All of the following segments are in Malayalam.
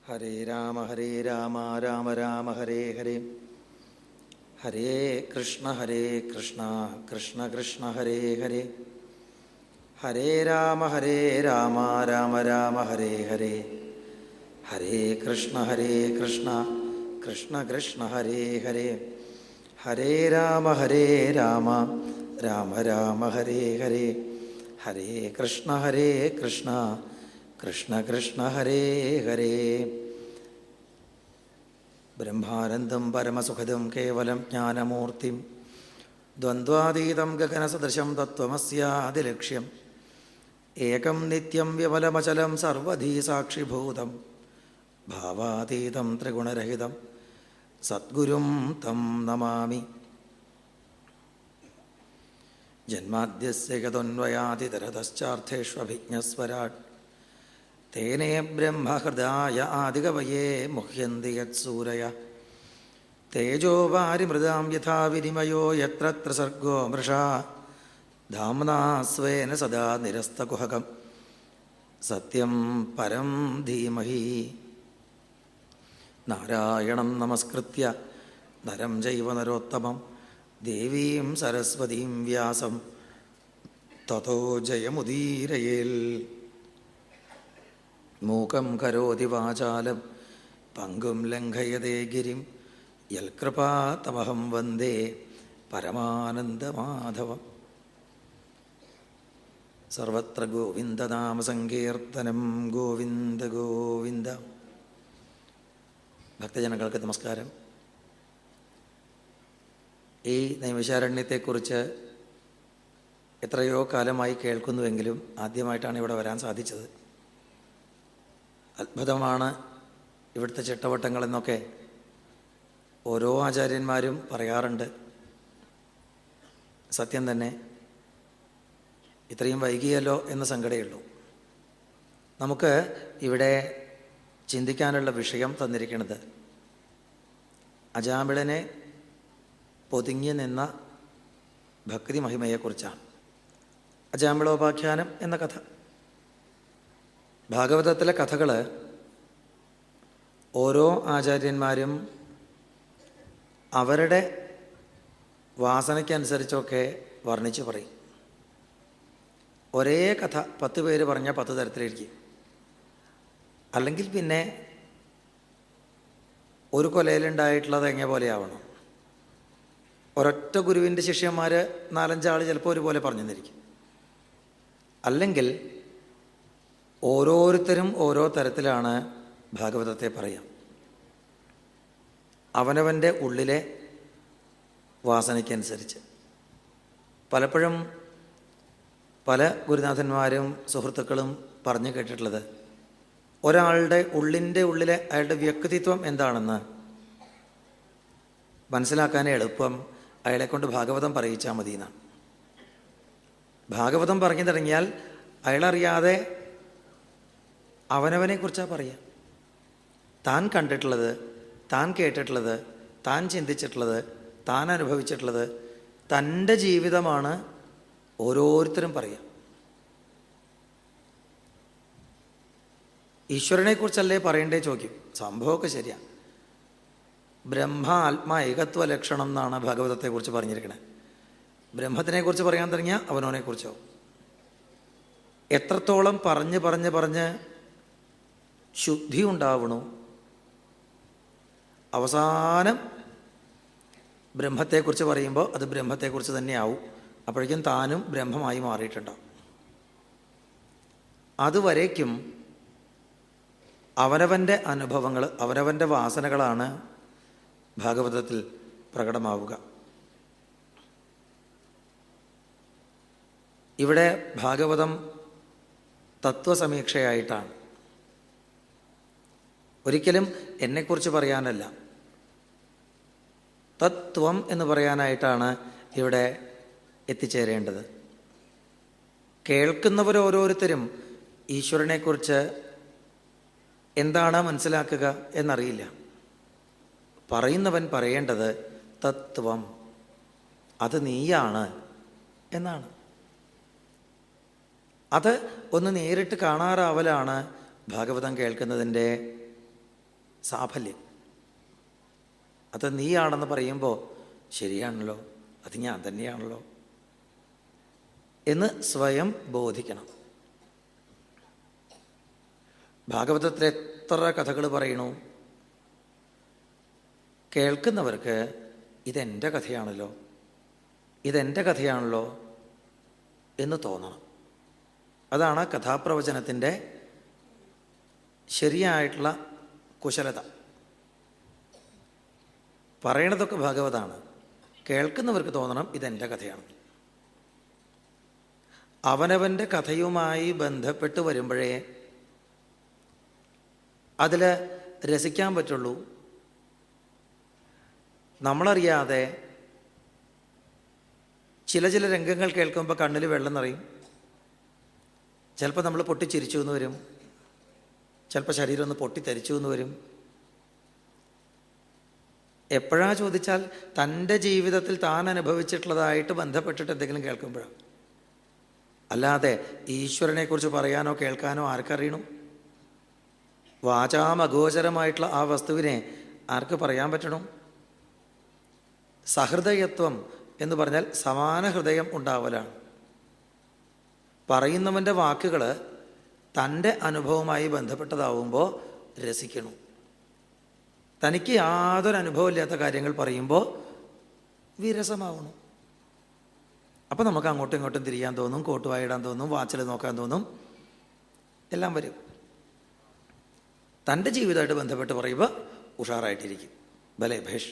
ഹരേ രാമ രാമ രാമ ഹരേ ഹരേ. ഹരേ കൃഷ്ണ കൃഷ്ണ കൃഷ്ണ ഹരേ ഹരേ. ഹരേ രാമ രാമ രാമ ഹരേ ഹരേ. ഹരേ കൃഷ്ണ കൃഷ്ണ കൃഷ്ണ ഹരേ ഹരേ. ഹരേ രാമ രാമ രാമ ഹരേ ഹരേ. ഹരേ കൃഷ്ണ കൃഷ്ണ കൃഷ്ണ ഹരേ ഹരേ. ബ്രഹ്മാനന്ദം പരമസുഖദം കേവലം ജ്ഞാനമൂർത്തിം ദ്വന്ദ്വാതീതം ഗഗനസദൃശം തത്വമസ്യാദിലക്ഷ്യം ഏകം നിത്യം വിമലമചലം സർവധീ സാക്ഷിഭൂതം ഭാവാതീതം ത്രിഗുണരഹിതം സദ്ഗുരും തം നമാമി. ജന്മാദ്യസ്യ യതോന്വയാദിതരതശ്ചാർത്ഥേഷ്വഭിജ്ഞസ്വരാട് തേനേ ബ്രഹ്മഹൃദായ ആദികവയേ മുഹ്യന്തി യത്സൂരയ. തേജോ വാരിമൃതാം യഥാ വിനിമയോ യത്ര ത്രിസർഗോ മൃഷാ ധാമ്നാ സ്വേന സദാ നിരസ്തകുഹകം സത്യം പരം ധീമഹി. നാരായണം നമസ്കൃത്യ നരം ചൈവ നരോത്തമം ദേവീം സരസ്വതീം വ്യാസം തതോ ജയമുദീരയേൽ. മൂകം കരോതി വാചാലം പങ്കും ലംഘയതേ ഗിരിം യൽകൃപാതമഹം വന്ദേ പരമാനന്ദമാധവം. സർവത്ര ഗോവിന്ദനാമസങ്കീർത്തനം ഗോവിന്ദ ഗോവിന്ദ. ഭക്തജനങ്ങൾക്ക് നമസ്കാരം. ഈ നൈമിഷാരണ്യത്തെക്കുറിച്ച് എത്രയോ കാലമായി കേൾക്കുന്നുവെങ്കിലും ആദ്യമായിട്ടാണ് ഇവിടെ വരാൻ സാധിച്ചത്. അത്ഭുതമാണ് ഇവിടുത്തെ ചിട്ടവട്ടങ്ങളെന്നൊക്കെ ഓരോ ആചാര്യന്മാരും പറയാറുണ്ട്. സത്യം തന്നെ ഇത്രയും വൈകിയല്ലോ എന്ന സങ്കടമുള്ളൂ. നമുക്ക് ഇവിടെ ചിന്തിക്കാനുള്ള വിഷയം തന്നിരിക്കുന്നത് അജാമിളനെ പൊതിഞ്ഞു നിന്ന ഭക്തി മഹിമയെക്കുറിച്ചാണ്. അജാമിളോപാഖ്യാനം എന്ന കഥ. ഭാഗവതത്തിലെ കഥകൾ ഓരോ ആചാര്യന്മാരും അവരുടെ വാസനയ്ക്കനുസരിച്ചൊക്കെ വർണ്ണിച്ച് പറയും. ഒരേ കഥ 10 പേര് പറഞ്ഞാൽ 10 തരത്തിലിരിക്കും. അല്ലെങ്കിൽ പിന്നെ ഒരു കൊലയിലുണ്ടായിട്ടുള്ളത് എങ്ങനെ പോലെ ആവണം. ഒരൊറ്റ ഗുരുവിൻ്റെ ശിഷ്യന്മാർ 4-5 ആൾ ചിലപ്പോൾ ഒരുപോലെ പറഞ്ഞു തന്നിരിക്കും. അല്ലെങ്കിൽ ഓരോരുത്തരും ഓരോ തരത്തിലാണ് ഭാഗവതത്തെ പറയുക. അവനവൻ്റെ ഉള്ളിലെ വാസനയ്ക്കനുസരിച്ച്. പലപ്പോഴും പല ഗുരുനാഥന്മാരും സുഹൃത്തുക്കളും പറഞ്ഞു കേട്ടിട്ടുള്ളത് ഒരാളുടെ ഉള്ളിലെ അയാളുടെ വ്യക്തിത്വം എന്താണെന്ന് മനസ്സിലാക്കാൻ എളുപ്പം അയാളെക്കൊണ്ട് ഭാഗവതം പറയിച്ചാൽ മതി എന്നാണ്. ഭാഗവതം പറഞ്ഞു തുടങ്ങിയാൽ അയാളറിയാതെ അവനവനെക്കുറിച്ചാണ് പറയുക. താൻ കണ്ടിട്ടുള്ളത്, താൻ കേട്ടിട്ടുള്ളത്, താൻ ചിന്തിച്ചിട്ടുള്ളത്, താൻ അനുഭവിച്ചിട്ടുള്ളത്, തൻ്റെ ജീവിതമാണ് ഓരോരുത്തരും പറയുക. ഈശ്വരനെക്കുറിച്ചല്ലേ പറയണ്ടേ ചോദിക്കും. സംഭവമൊക്കെ ശരിയാണ്. ബ്രഹ്മ ആത്മാ ഏകത്വ ലക്ഷണം എന്നാണ് ഭാഗവതത്തെക്കുറിച്ച് പറഞ്ഞിരിക്കുന്നത്. ബ്രഹ്മത്തിനെക്കുറിച്ച് പറയാൻ തുടങ്ങിയാൽ അവനവനെക്കുറിച്ചോ. എത്രത്തോളം പറഞ്ഞ് ശുദ്ധി ഉണ്ടാവണു. അവസാനം ബ്രഹ്മത്തെക്കുറിച്ച് പറയുമ്പോൾ അത് ബ്രഹ്മത്തെക്കുറിച്ച് തന്നെയാവും. അപ്പോഴേക്കും താനും ബ്രഹ്മമായി മാറിയിട്ടുണ്ടാവും. അതുവരേക്കും അവനവൻ്റെ അനുഭവങ്ങൾ, അവനവൻ്റെ വാസനകളാണ് ഭാഗവതത്തിൽ പ്രകടമാവുക. ഇവിടെ ഭാഗവതം തത്വസമീക്ഷയായിട്ടാണ്. ഒരിക്കലും എന്നെക്കുറിച്ച് പറയാനല്ല, തത്വം എന്ന് പറയാനായിട്ടാണ് ഇവിടെ എത്തിച്ചേരേണ്ടത്. കേൾക്കുന്നവരോരോരുത്തരും ഈശ്വരനെക്കുറിച്ച് എന്താണ് മനസ്സിലാക്കുക എന്നറിയില്ല. പറയുന്നവൻ പറയേണ്ടത് തത്വം, അത് നീയാണ് എന്നാണ്. അത് ഒന്ന് നേരിട്ട് കാണാറാവലാണ് ഭാഗവതം കേൾക്കുന്നതിൻ്റെ സാഫല്യം. അത് നീയാണെന്ന് പറയുമ്പോൾ ശരിയാണല്ലോ, അത് ഞാൻ തന്നെയാണല്ലോ എന്ന് സ്വയം ബോധിക്കണം. ഭാഗവതത്തിൽ എത്ര കഥകൾ പറയണു, കേൾക്കുന്നവർക്ക് ഇതെൻ്റെ കഥയാണല്ലോ, ഇതെൻ്റെ കഥയാണല്ലോ എന്ന് തോന്നണം. അതാണ് കഥാപ്രവചനത്തിൻ്റെ ശരിയായിട്ടുള്ള കുശലത. പറയണതൊക്കെ ഭാഗവതാണ്, കേൾക്കുന്നവർക്ക് തോന്നണം ഇതെൻ്റെ കഥയാണ്. അവനവൻ്റെ കഥയുമായി ബന്ധപ്പെട്ട് വരുമ്പോഴേ അതിൽ രസിക്കാൻ പറ്റുള്ളൂ. നമ്മളറിയാതെ ചില രംഗങ്ങൾ കേൾക്കുമ്പോൾ കണ്ണിൽ വെള്ളം നിറയും. ചിലപ്പോൾ നമ്മൾ പൊട്ടിച്ചിരിച്ചു എന്ന് വരും, ചിലപ്പോൾ ശരീരം ഒന്ന് പൊട്ടിത്തെറിച്ചു എന്ന് വരും. എപ്പോഴാ ചോദിച്ചാൽ തൻ്റെ ജീവിതത്തിൽ താൻ അനുഭവിച്ചിട്ടുള്ളതായിട്ട് ബന്ധപ്പെട്ടിട്ട് എന്തെങ്കിലും കേൾക്കുമ്പോഴാണ്. അല്ലാതെ ഈശ്വരനെക്കുറിച്ച് പറയാനോ കേൾക്കാനോ ആർക്കറിയണു? വാചാമഗോചരമായിട്ടുള്ള ആ വസ്തുവിനെ ആർക്ക് പറയാൻ പറ്റണം? സഹൃദയത്വം എന്ന് പറഞ്ഞാൽ സമാന ഹൃദയം ഉണ്ടാവലാണ്. പറയുന്നവൻ്റെ വാക്കുകൾ തൻ്റെ അനുഭവവുമായി ബന്ധപ്പെട്ടതാവുമ്പോൾ രസിക്കണം. തനിക്ക് യാതൊരു അനുഭവമില്ലാത്ത കാര്യങ്ങൾ പറയുമ്പോൾ വിരസമാവണം. അപ്പം നമുക്ക് അങ്ങോട്ടും ഇങ്ങോട്ടും തിരിയാൻ തോന്നും, കോട്ട് വായിടാൻ തോന്നും, വാച്ചിൽ നോക്കാൻ തോന്നും, എല്ലാം വരും. തൻ്റെ ജീവിതമായിട്ട് ബന്ധപ്പെട്ട് പറയുമ്പോൾ ഉഷാറായിട്ടിരിക്കും. ഭലേ ഭേഷ്.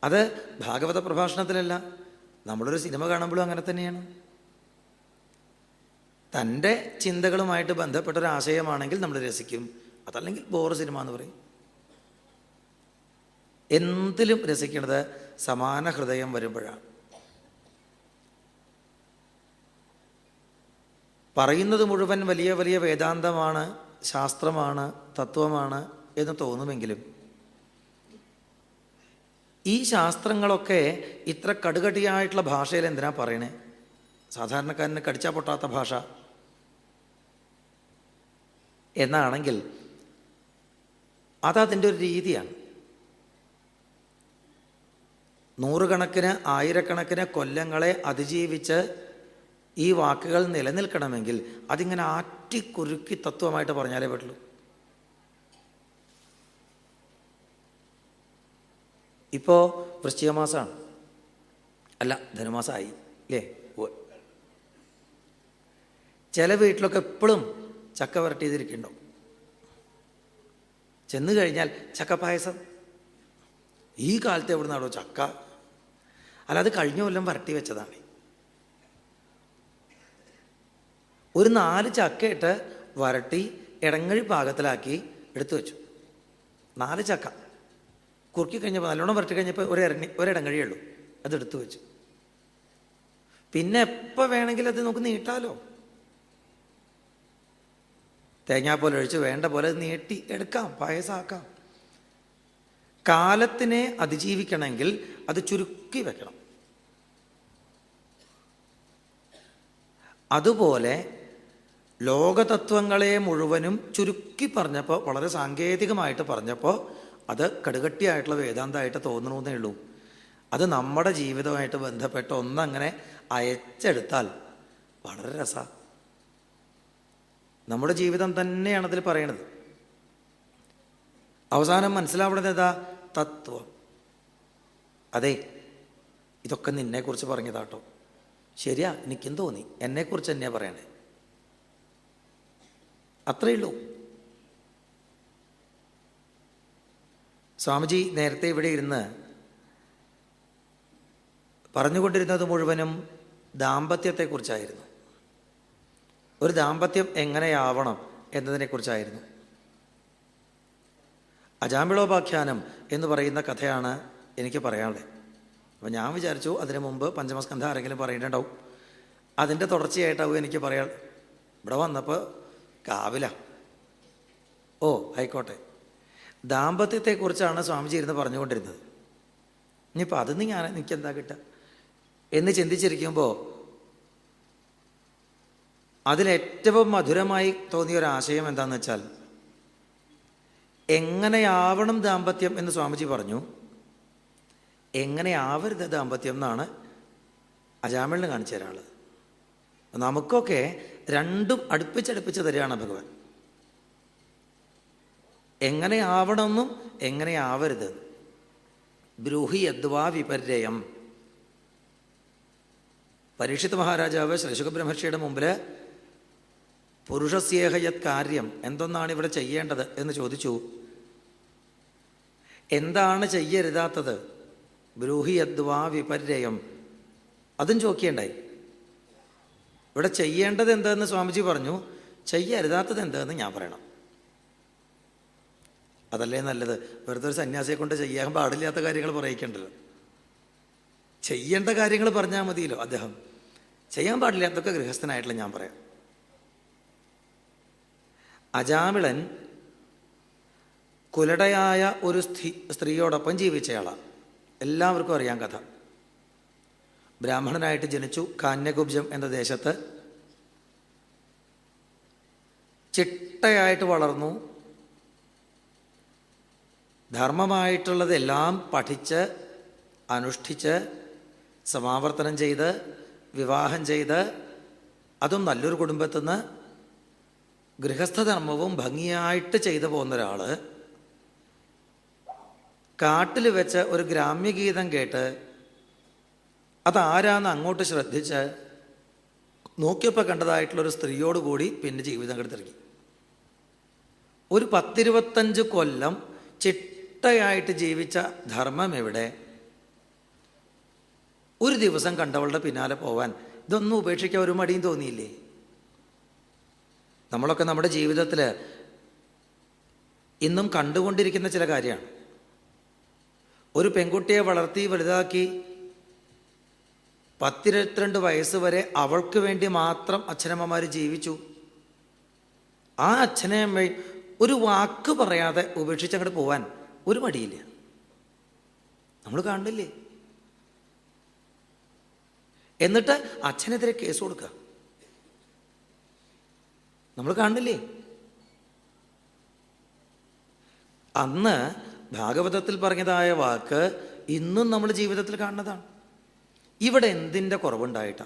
അത് ഭാഗവത പ്രഭാഷണത്തിലല്ല, നമ്മളൊരു സിനിമ കാണുമ്പോഴും അങ്ങനെ തന്നെയാണ്. തൻ്റെ ചിന്തകളുമായിട്ട് ബന്ധപ്പെട്ടൊരാശയമാണെങ്കിൽ നമ്മൾ രസിക്കും, അതല്ലെങ്കിൽ ബോറ് സിനിമ എന്ന് പറയും. എന്തിലും രസിക്കുന്നത് സമാന ഹൃദയം വരുമ്പോഴാണ്. പറയുന്നത് മുഴുവൻ വലിയ വലിയ വേദാന്തമാണ്, ശാസ്ത്രമാണ്, തത്വമാണ് എന്ന് തോന്നുമെങ്കിലും ഈ ശാസ്ത്രങ്ങളൊക്കെ ഇത്ര കടുകട്ടിയായിട്ടുള്ള ഭാഷയിൽ എന്തിനാ പറയണേ? സാധാരണക്കാരന് കടിച്ചാൽ പൊട്ടാത്ത ഭാഷ എന്നാണെങ്കിൽ അതതിൻ്റെ ഒരു രീതിയാണ്. നൂറുകണക്കിന് ആയിരക്കണക്കിന് കൊല്ലങ്ങളെ അതിജീവിച്ച് ഈ വാക്കുകൾ നിലനിൽക്കണമെങ്കിൽ അതിങ്ങനെ ആറ്റിക്കുറുക്കി തത്വമായിട്ട് പറഞ്ഞാലേ പറ്റുള്ളൂ. ഇപ്പോൾ വൃശ്ചിക മാസമാണ്, അല്ല ധനുമാസമായി അല്ലേ? ചില വീട്ടിലൊക്കെ എപ്പോഴും ചക്ക വരട്ടിയതിരിക്കുന്നുണ്ടോ? ചെന്ന് കഴിഞ്ഞാൽ ചക്കപ്പായസം. ഈ കാലത്ത് എവിടെ നിന്നാണോ ചക്ക? അല്ല, അത് കഴിഞ്ഞ കൊല്ലം വരട്ടി വെച്ചതാണ്. ഒരു 4 ചക്കയിട്ട് വരട്ടി ഇടങ്ങഴി പാകത്തിലാക്കി എടുത്തു വെച്ചു. 4 ചക്ക കുറുക്കി കഴിഞ്ഞപ്പോൾ നല്ലോണം വരട്ടി കഴിഞ്ഞപ്പോൾ ഒരിടങ്ങഴിയേ ഉള്ളൂ, അതെടുത്തു വെച്ചു. പിന്നെ എപ്പോൾ വേണമെങ്കിലും അത് നമുക്ക് നീട്ടാലോ. തേങ്ങാപ്പോലെ ഒഴിച്ച് വേണ്ട പോലെ നീട്ടി എടുക്കാം, പായസമാക്കാം. കാലത്തിനെ അതിജീവിക്കണമെങ്കിൽ അത് ചുരുക്കി വെക്കണം. അതുപോലെ ലോകതത്വങ്ങളെ മുഴുവനും ചുരുക്കി പറഞ്ഞപ്പോൾ, വളരെ സാങ്കേതികമായിട്ട് പറഞ്ഞപ്പോൾ അത് കടുകട്ടിയായിട്ടുള്ള വേദാന്തമായിട്ട് തോന്നണമെന്നേ ഉള്ളൂ. അത് നമ്മുടെ ജീവിതമായിട്ട് ബന്ധപ്പെട്ട് ഒന്നങ്ങനെ അയച്ചെടുത്താൽ വളരെ രസമാണ്. നമ്മുടെ ജീവിതം തന്നെയാണ് അതിൽ പറയണത്. അവസാനം മനസ്സിലാവുന്നത് ഏതാ? തത്വം. അതെ, ഇതൊക്കെ നിന്നെക്കുറിച്ച് പറഞ്ഞതാട്ടോ. ശരിയാ, എനിക്കും തോന്നി, എന്നെക്കുറിച്ച് തന്നെയാ പറയണേ. അത്രയേ ഉള്ളൂ. സ്വാമിജി നേരത്തെ ഇവിടെ ഇരുന്ന് പറഞ്ഞുകൊണ്ടിരുന്നത് മുഴുവനും ദാമ്പത്യത്തെക്കുറിച്ചായിരുന്നു. ഒരു ദാമ്പത്യം എങ്ങനെയാവണം എന്നതിനെക്കുറിച്ചായിരുന്നു. അജാമിളോപാഖ്യാനം എന്ന് പറയുന്ന കഥയാണ് എനിക്ക് പറയാനുള്ളത്. അപ്പം ഞാൻ വിചാരിച്ചു അതിനു മുമ്പ് പഞ്ചമസ്കന്ധം ആരെങ്കിലും പറയുന്നുണ്ടാവും, അതിൻ്റെ തുടർച്ചയായിട്ടാവും എനിക്ക് പറയാൻ. ഇവിടെ വന്നപ്പോൾ കാവില. ഓ ആയിക്കോട്ടെ. ദാമ്പത്യത്തെക്കുറിച്ചാണ് സ്വാമിജി ഇരുന്ന് പറഞ്ഞുകൊണ്ടിരുന്നത്. ഇനിയിപ്പോൾ അതിന്ന് എനിക്കെന്താ കിട്ടുക എന്ന് ചിന്തിച്ചിരിക്കുമ്പോൾ അതിലേറ്റവും മധുരമായി തോന്നിയൊരാശയം എന്താണെന്ന് വെച്ചാൽ, എങ്ങനെയാവണം ദാമ്പത്യം എന്ന് സ്വാമിജി പറഞ്ഞു. എങ്ങനെയാവരുത് ദാമ്പത്യം എന്നാണ് അജാമിളിന് കാണിച്ചു തരാനുള്ളത്. നമുക്കൊക്കെ രണ്ടും അടുപ്പിച്ചടുപ്പിച്ച് തരികയാണ് ഭഗവാൻ. എങ്ങനെയാവണമെന്നും എങ്ങനെയാവരുത്. ബ്രൂഹി യദ്വാ വിപര്യം. പരീക്ഷിത് മഹാരാജാവ് ശ്രീശുക ബ്രഹ്മർഷിയുടെ മുമ്പിൽ പുരുഷസ്യേഹ യത് കാര്യം, എന്തൊന്നാണ് ഇവിടെ ചെയ്യേണ്ടത് എന്ന് ചോദിച്ചു. എന്താണ് ചെയ്യരുതാത്തത്? ബ്രൂഹി യദ്വാ വിപര്യം, അതും ചോദിക്കേണ്ടായി. ഇവിടെ ചെയ്യേണ്ടത് എന്തെന്ന് സ്വാമിജി പറഞ്ഞു, ചെയ്യരുതാത്തത് എന്തെന്ന് ഞാൻ പറയണം. അതല്ലേ നല്ലത്. വെറുതെ ഒരു സന്യാസിയെ കൊണ്ട് ചെയ്യാൻ പാടില്ലാത്ത കാര്യങ്ങൾ പറയിക്കണ്ടല്ലോ. ചെയ്യേണ്ട കാര്യങ്ങൾ പറഞ്ഞാൽ മതിയല്ലോ. അദ്ദേഹം ചെയ്യാൻ പാടില്ലാത്തൊക്കെ ഗൃഹസ്ഥനായിട്ടുള്ള ഞാൻ പറയാം. അജാമിളൻ കുലടയായ ഒരു സ്ത്രീയോടൊപ്പം ജീവിച്ചയാളാണ്. എല്ലാവർക്കും അറിയാം കഥ. ബ്രാഹ്മണനായിട്ട് ജനിച്ചു. കാന്യകുബ്ജം എന്ന ദേശത്ത് ചിട്ടയായിട്ട് വളർന്നു. ധർമ്മമായിട്ടുള്ളതെല്ലാം പഠിച്ച് അനുഷ്ഠിച്ച് സമാവർത്തനം ചെയ്ത് വിവാഹം ചെയ്ത്, അതും നല്ലൊരു കുടുംബത്തിൽ നിന്ന് ഗൃഹസ്ഥധർമ്മവും ഭംഗിയായിട്ട് ചെയ്തു പോകുന്ന ഒരാൾ കാട്ടിൽ വെച്ച് ഒരു ഗ്രാമ്യഗീതം കേട്ട് അതാരാന്ന് അങ്ങോട്ട് ശ്രദ്ധിച്ച് നോക്കിയപ്പോൾ കണ്ടതായിട്ടുള്ളൊരു സ്ത്രീയോട് കൂടി പിന്നെ ജീവിതം കെടുത്തിറങ്ങി. ഒരു 10-25 കൊല്ലം ചിട്ടയായിട്ട് ജീവിച്ച ധർമ്മം എവിടെ? ഒരു ദിവസം കണ്ടവളുടെ പിന്നാലെ പോവാൻ ഇതൊന്നും ഉപേക്ഷിക്കാൻ ഒരു മടിയും തോന്നിയില്ലേ? നമ്മളൊക്കെ നമ്മുടെ ജീവിതത്തിൽ ഇന്നും കണ്ടുകൊണ്ടിരിക്കുന്ന ചില കാര്യമാണ്. ഒരു പെൺകുട്ടിയെ വളർത്തി വലുതാക്കി 10-22 വയസ്സ് വരെ അവൾക്ക് വേണ്ടി മാത്രം അച്ഛനമ്മമാർ ജീവിച്ചു. ആ അച്ഛനെയമ്മയും ഒരു വാക്ക് പറയാതെ ഉപേക്ഷിച്ചങ്ങോട്ട് പോവാൻ ഒരു മടിയില്ല. നമ്മൾ കാണുന്നില്ലേ? എന്നിട്ട് അച്ഛനെതിരെ കേസ് കൊടുക്കുക നമ്മൾ കാണുന്നില്ലേ? അന്ന് ഭാഗവതത്തിൽ പറഞ്ഞതായ വാക്ക് ഇന്നും നമ്മൾ ജീവിതത്തിൽ കാണുന്നതാണ്. ഇവിടെ എന്തിൻ്റെ കുറവുണ്ടായിട്ടാ?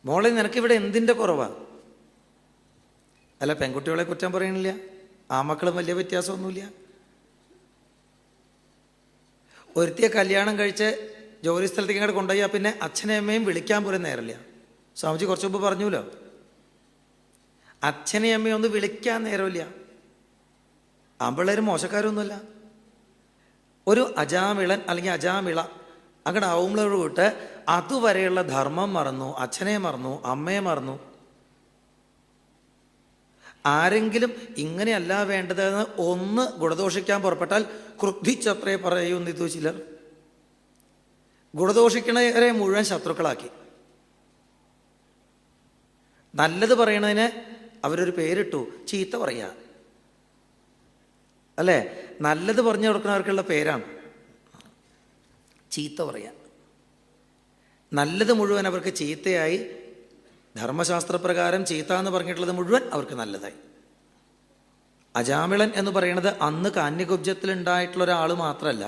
മോളെ, നിനക്കിവിടെ എന്തിൻ്റെ കുറവാണ്? അല്ല, പെൺകുട്ടികളെ കുറ്റം പറയണില്ല, ആമക്കളും വലിയ വ്യത്യാസമൊന്നുമില്ല. ഒരുത്തിയെ കല്യാണം കഴിച്ച് ജോലി സ്ഥലത്തേക്ക് അങ്ങോട്ട് കൊണ്ടുപോയാൽ പിന്നെ അച്ഛനെയും അമ്മയും വിളിക്കാൻ പോലും നേരമില്ല. സ്വാമിജി കുറച്ച് മുമ്പ് പറഞ്ഞല്ലോ, അച്ഛനെയും അമ്മയും ഒന്ന് വിളിക്കാൻ നേരമില്ല. ആമ്പിള്ളേരും മോശക്കാരൊന്നുമല്ല. ഒരു അജാമിളൻ അല്ലെങ്കിൽ അജാമിള അങ്ങോട്ട് ആവുമ്പോഴോട് വിട്ട് അതുവരെയുള്ള ധർമ്മം മറന്നു, അച്ഛനെ മറന്നു, അമ്മയെ മറന്നു. ആരെങ്കിലും ഇങ്ങനെയല്ല വേണ്ടതെന്ന് ഒന്ന് ഗുണദോഷിക്കാൻ പുറപ്പെട്ടാൽ ക്രുദ്ധിച്ചത്രേ പറയുന്നിതു ചിലർ. ഗുണദോഷിക്കണവരെ മുഴുവൻ ശത്രുക്കളാക്കി. നല്ലത് പറയണതിന് അവരൊരു പേരിട്ടു, ചീത്ത പറയാ. അല്ലേ? നല്ലത് പറഞ്ഞു കൊടുക്കുന്നവർക്കുള്ള പേരാണ് ചീത്ത പറയാ. നല്ലത് മുഴുവൻ അവർക്ക് ചീത്തയായി. ധർമ്മശാസ്ത്രപ്രകാരം ചീത്ത എന്ന് പറഞ്ഞിട്ടുള്ളത് മുഴുവൻ അവർക്ക് നല്ലതായി. അജാമിളൻ എന്ന് പറയുന്നത് അന്ന് കാന്യകുബ്ജത്തിലുണ്ടായിട്ടുള്ള ഒരാൾ മാത്രമല്ല,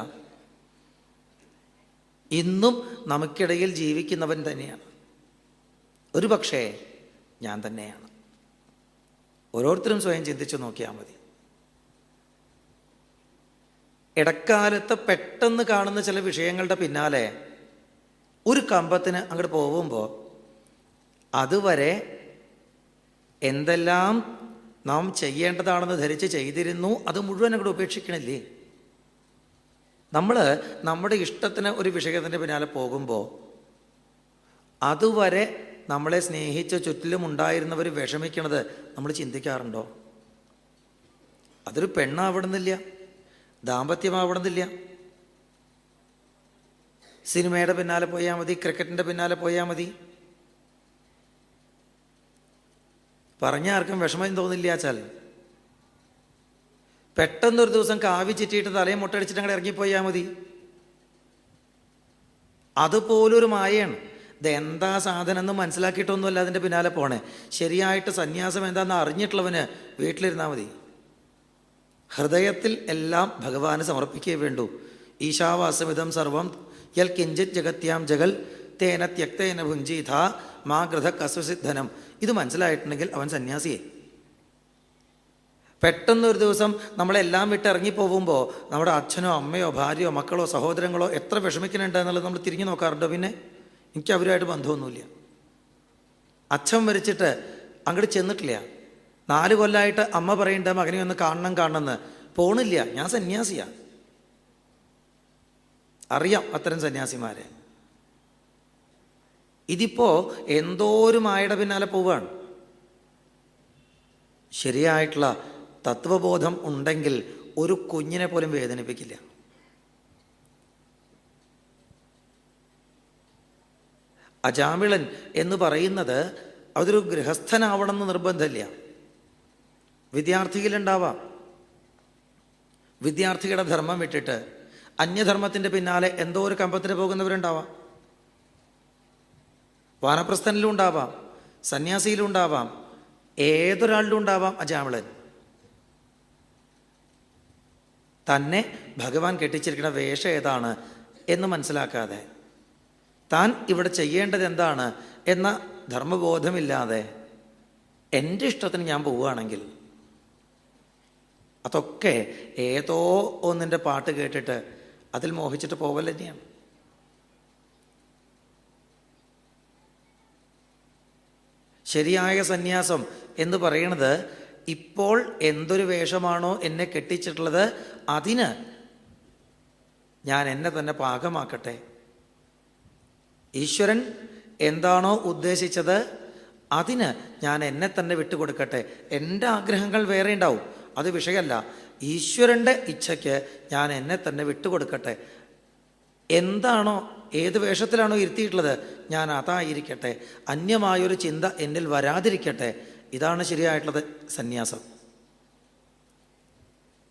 ഇന്നും നമുക്കിടയിൽ ജീവിക്കുന്നവൻ തന്നെയാണ്. ഒരു പക്ഷേ ഞാൻ തന്നെയാണ്. ഓരോരുത്തരും സ്വയം ചിന്തിച്ചു നോക്കിയാൽ മതി. ഇടക്കാലത്ത് പെട്ടെന്ന് കാണുന്ന ചില വിഷയങ്ങളുടെ പിന്നാലെ ഒരു കമ്പത്തിന് അങ്ങോട്ട് പോകുമ്പോൾ അതുവരെ എന്തെല്ലാം നാം ചെയ്യേണ്ടതാണെന്ന് ധരിച്ച് ചെയ്തിരുന്നു, അത് മുഴുവൻ അങ്ങോട്ട് ഉപേക്ഷിക്കണില്ലേ? നമ്മൾ നമ്മുടെ ഇഷ്ടത്തിന് ഒരു വിഷയത്തിൻ്റെ പിന്നാലെ പോകുമ്പോൾ അതുവരെ നമ്മളെ സ്നേഹിച്ച് ചുറ്റിലും ഉണ്ടായിരുന്നവർ വിഷമിക്കണത് നമ്മൾ ചിന്തിക്കാറുണ്ടോ? അതൊരു പെണ്ണാവണമെന്നില്ല, ദാമ്പത്യമാവണമെന്നില്ല. സിനിമയുടെ പിന്നാലെ പോയാൽ മതി, ക്രിക്കറ്റിൻ്റെ പിന്നാലെ പോയാൽ മതി. പറഞ്ഞ ആർക്കും വിഷമം തോന്നില്ലാച്ചാൽ പെട്ടെന്നൊരു ദിവസം കാവി ചിറ്റിയിട്ട് തലയും മുട്ടടിച്ചിട്ട് അങ്ങോട്ട് ഇറങ്ങിപ്പോയാൽ മതി. അതുപോലൊരു മായയാണ്. ഇതെന്താ സാധനം എന്ന് മനസ്സിലാക്കിയിട്ടൊന്നുമല്ല അതിൻ്റെ പിന്നാലെ പോണേ. ശരിയായിട്ട് സന്യാസം എന്താണെന്ന് അറിഞ്ഞിട്ടുള്ളവന് വീട്ടിലിരുന്നാൽ മതി. ഹൃദയത്തിൽ എല്ലാം ഭഗവാന് സമർപ്പിക്കേ വേണ്ടൂ. ഈശാവാസമിതം സർവം യൽ കിഞ്ചിത് ജഗത്യാം ജഗൽ തേന ത്യക്തേന ഭുഞ്ചീഥ മാ ഗൃധ കസ്വസിദ്ധനം. ഇത് മനസ്സിലായിട്ടുണ്ടെങ്കിൽ അവൻ സന്യാസിയെ. പെട്ടെന്നൊരു ദിവസം നമ്മളെല്ലാം വിട്ട് ഇറങ്ങിപ്പോകുമ്പോൾ നമ്മുടെ അച്ഛനോ അമ്മയോ ഭാര്യയോ മക്കളോ സഹോദരങ്ങളോ എത്ര വിഷമിക്കുന്നുണ്ട് എന്നുള്ളത് നമ്മൾ തിരിഞ്ഞു നോക്കാറുണ്ടോ? പിന്നെ എനിക്ക് അവരുമായിട്ട് ബന്ധമൊന്നുമില്ല. അച്ഛൻ മരിച്ചിട്ട് അങ്ങോട്ട് ചെന്നിട്ടില്ല. 4 കൊല്ലമായിട്ട് അമ്മ പറയുന്നുണ്ട് മകനെ ഒന്ന് കാണണമെന്ന്. പോണില്ല, ഞാൻ സന്യാസിയാണ്. അറിയാം അത്തരം സന്യാസിമാരെ. ഇതിപ്പോ എന്തോ ഒരു മായയുടെ പിന്നാലെ പോവുകയാണ്. ശരിയായിട്ടുള്ള തത്വബോധം ഉണ്ടെങ്കിൽ ഒരു കുഞ്ഞിനെ പോലും വേദനിപ്പിക്കില്ല. അജാമിളൻ എന്ന് പറയുന്നത് അതൊരു ഗൃഹസ്ഥനാവണമെന്ന് നിർബന്ധമില്ല. വിദ്യാർത്ഥിയിലുണ്ടാവാം. വിദ്യാർത്ഥിയുടെ ധർമ്മം വിട്ടിട്ട് അന്യധർമ്മത്തിൻ്റെ പിന്നാലെ എന്തോ ഒരു കമ്പത്തിന് പോകുന്നവരുണ്ടാവാം. വാനപ്രസ്ഥനിലും ഉണ്ടാവാം, സന്യാസിയിലും ഉണ്ടാവാം, ഏതൊരാളിലും ഉണ്ടാവാം അജാമിളൻ. തന്നെ ഭഗവാൻ കെട്ടിച്ചിരിക്കുന്ന വേഷം ഏതാണ് എന്ന് മനസ്സിലാക്കാതെ, താൻ ഇവിടെ ചെയ്യേണ്ടത് എന്താണ് എന്ന ധർമ്മബോധമില്ലാതെ എൻ്റെ ഇഷ്ടത്തിന് ഞാൻ പോവുകയാണെങ്കിൽ അതൊക്കെ ഏതോ ഒന്നിൻ്റെ പാട്ട് കേട്ടിട്ട് അതിൽ മോഹിച്ചിട്ട് പോവൽ തന്നെയാണ്. ശരിയായ സന്യാസം എന്ന് പറയുന്നത് ഇപ്പോൾ എന്തൊരു വേഷമാണോ എന്നെ കെട്ടിച്ചിട്ടുള്ളത് അതിന് ഞാൻ എന്നെ തന്നെ പാകമാക്കട്ടെ. ഈശ്വരൻ എന്താണോ ഉദ്ദേശിച്ചത് അതിന് ഞാൻ എന്നെ തന്നെ വിട്ടുകൊടുക്കട്ടെ. എൻ്റെ ആഗ്രഹങ്ങൾ വേറെ ഉണ്ടാവും, അത് വിഷയമല്ല. ഈശ്വരൻ്റെ ഇച്ഛയ്ക്ക് ഞാൻ എന്നെ തന്നെ വിട്ടുകൊടുക്കട്ടെ. എന്താണോ ഏത് വേഷത്തിലാണോ ഇരുത്തിയിട്ടുള്ളത് ഞാൻ അതായിരിക്കട്ടെ. അന്യമായൊരു ചിന്ത എന്നിൽ വരാതിരിക്കട്ടെ. ഇതാണ് ശരിയായിട്ടുള്ളത് സന്യാസം.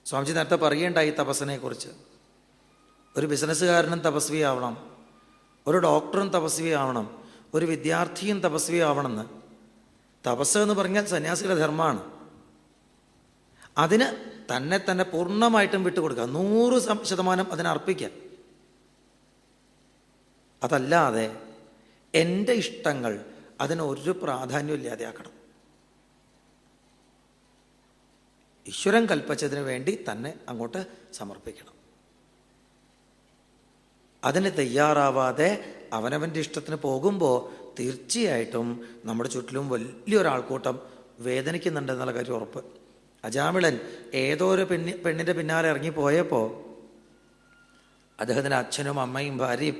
സ്വാമിജി നേരത്തെ പറയുകയുണ്ടായി തപസ്സിനെ കുറിച്ച്. ഒരു ബിസിനസ്സുകാരനും തപസ്വി ആവണം, ഒരു ഡോക്ടറും തപസ്വി ആവണം, ഒരു വിദ്യാർത്ഥിയും തപസ്വി ആവണമെന്ന്. തപസ് എന്ന് പറഞ്ഞാൽ സന്യാസിയുടെ ധർമ്മമാണ്. അതിന് തന്നെ തന്നെ പൂർണ്ണമായിട്ടും വിട്ടുകൊടുക്കുക, 100% അതിനർപ്പിക്കുക. അതല്ലാതെ എൻ്റെ ഇഷ്ടങ്ങൾ അതിനൊരു പ്രാധാന്യം ഇല്ലാതെയാക്കണം. ഈശ്വരൻ കൽപ്പിച്ചതിന് വേണ്ടി തന്നെ അങ്ങോട്ട് സമർപ്പിക്കണം. അതിന് തയ്യാറാവാതെ അവനവൻ്റെ ഇഷ്ടത്തിന് പോകുമ്പോൾ തീർച്ചയായിട്ടും നമ്മുടെ ചുറ്റിലും വലിയൊരാൾക്കൂട്ടം വേദനിക്കുന്നുണ്ടെന്നുള്ള കാര്യം ഉറപ്പ്. അജാമിളൻ ഏതോ ഒരു പെണ്ണിൻ്റെ പിന്നാലെ ഇറങ്ങിപ്പോയപ്പോൾ അദ്ദേഹത്തിൻ്റെ അച്ഛനും അമ്മയും ഭാര്യയും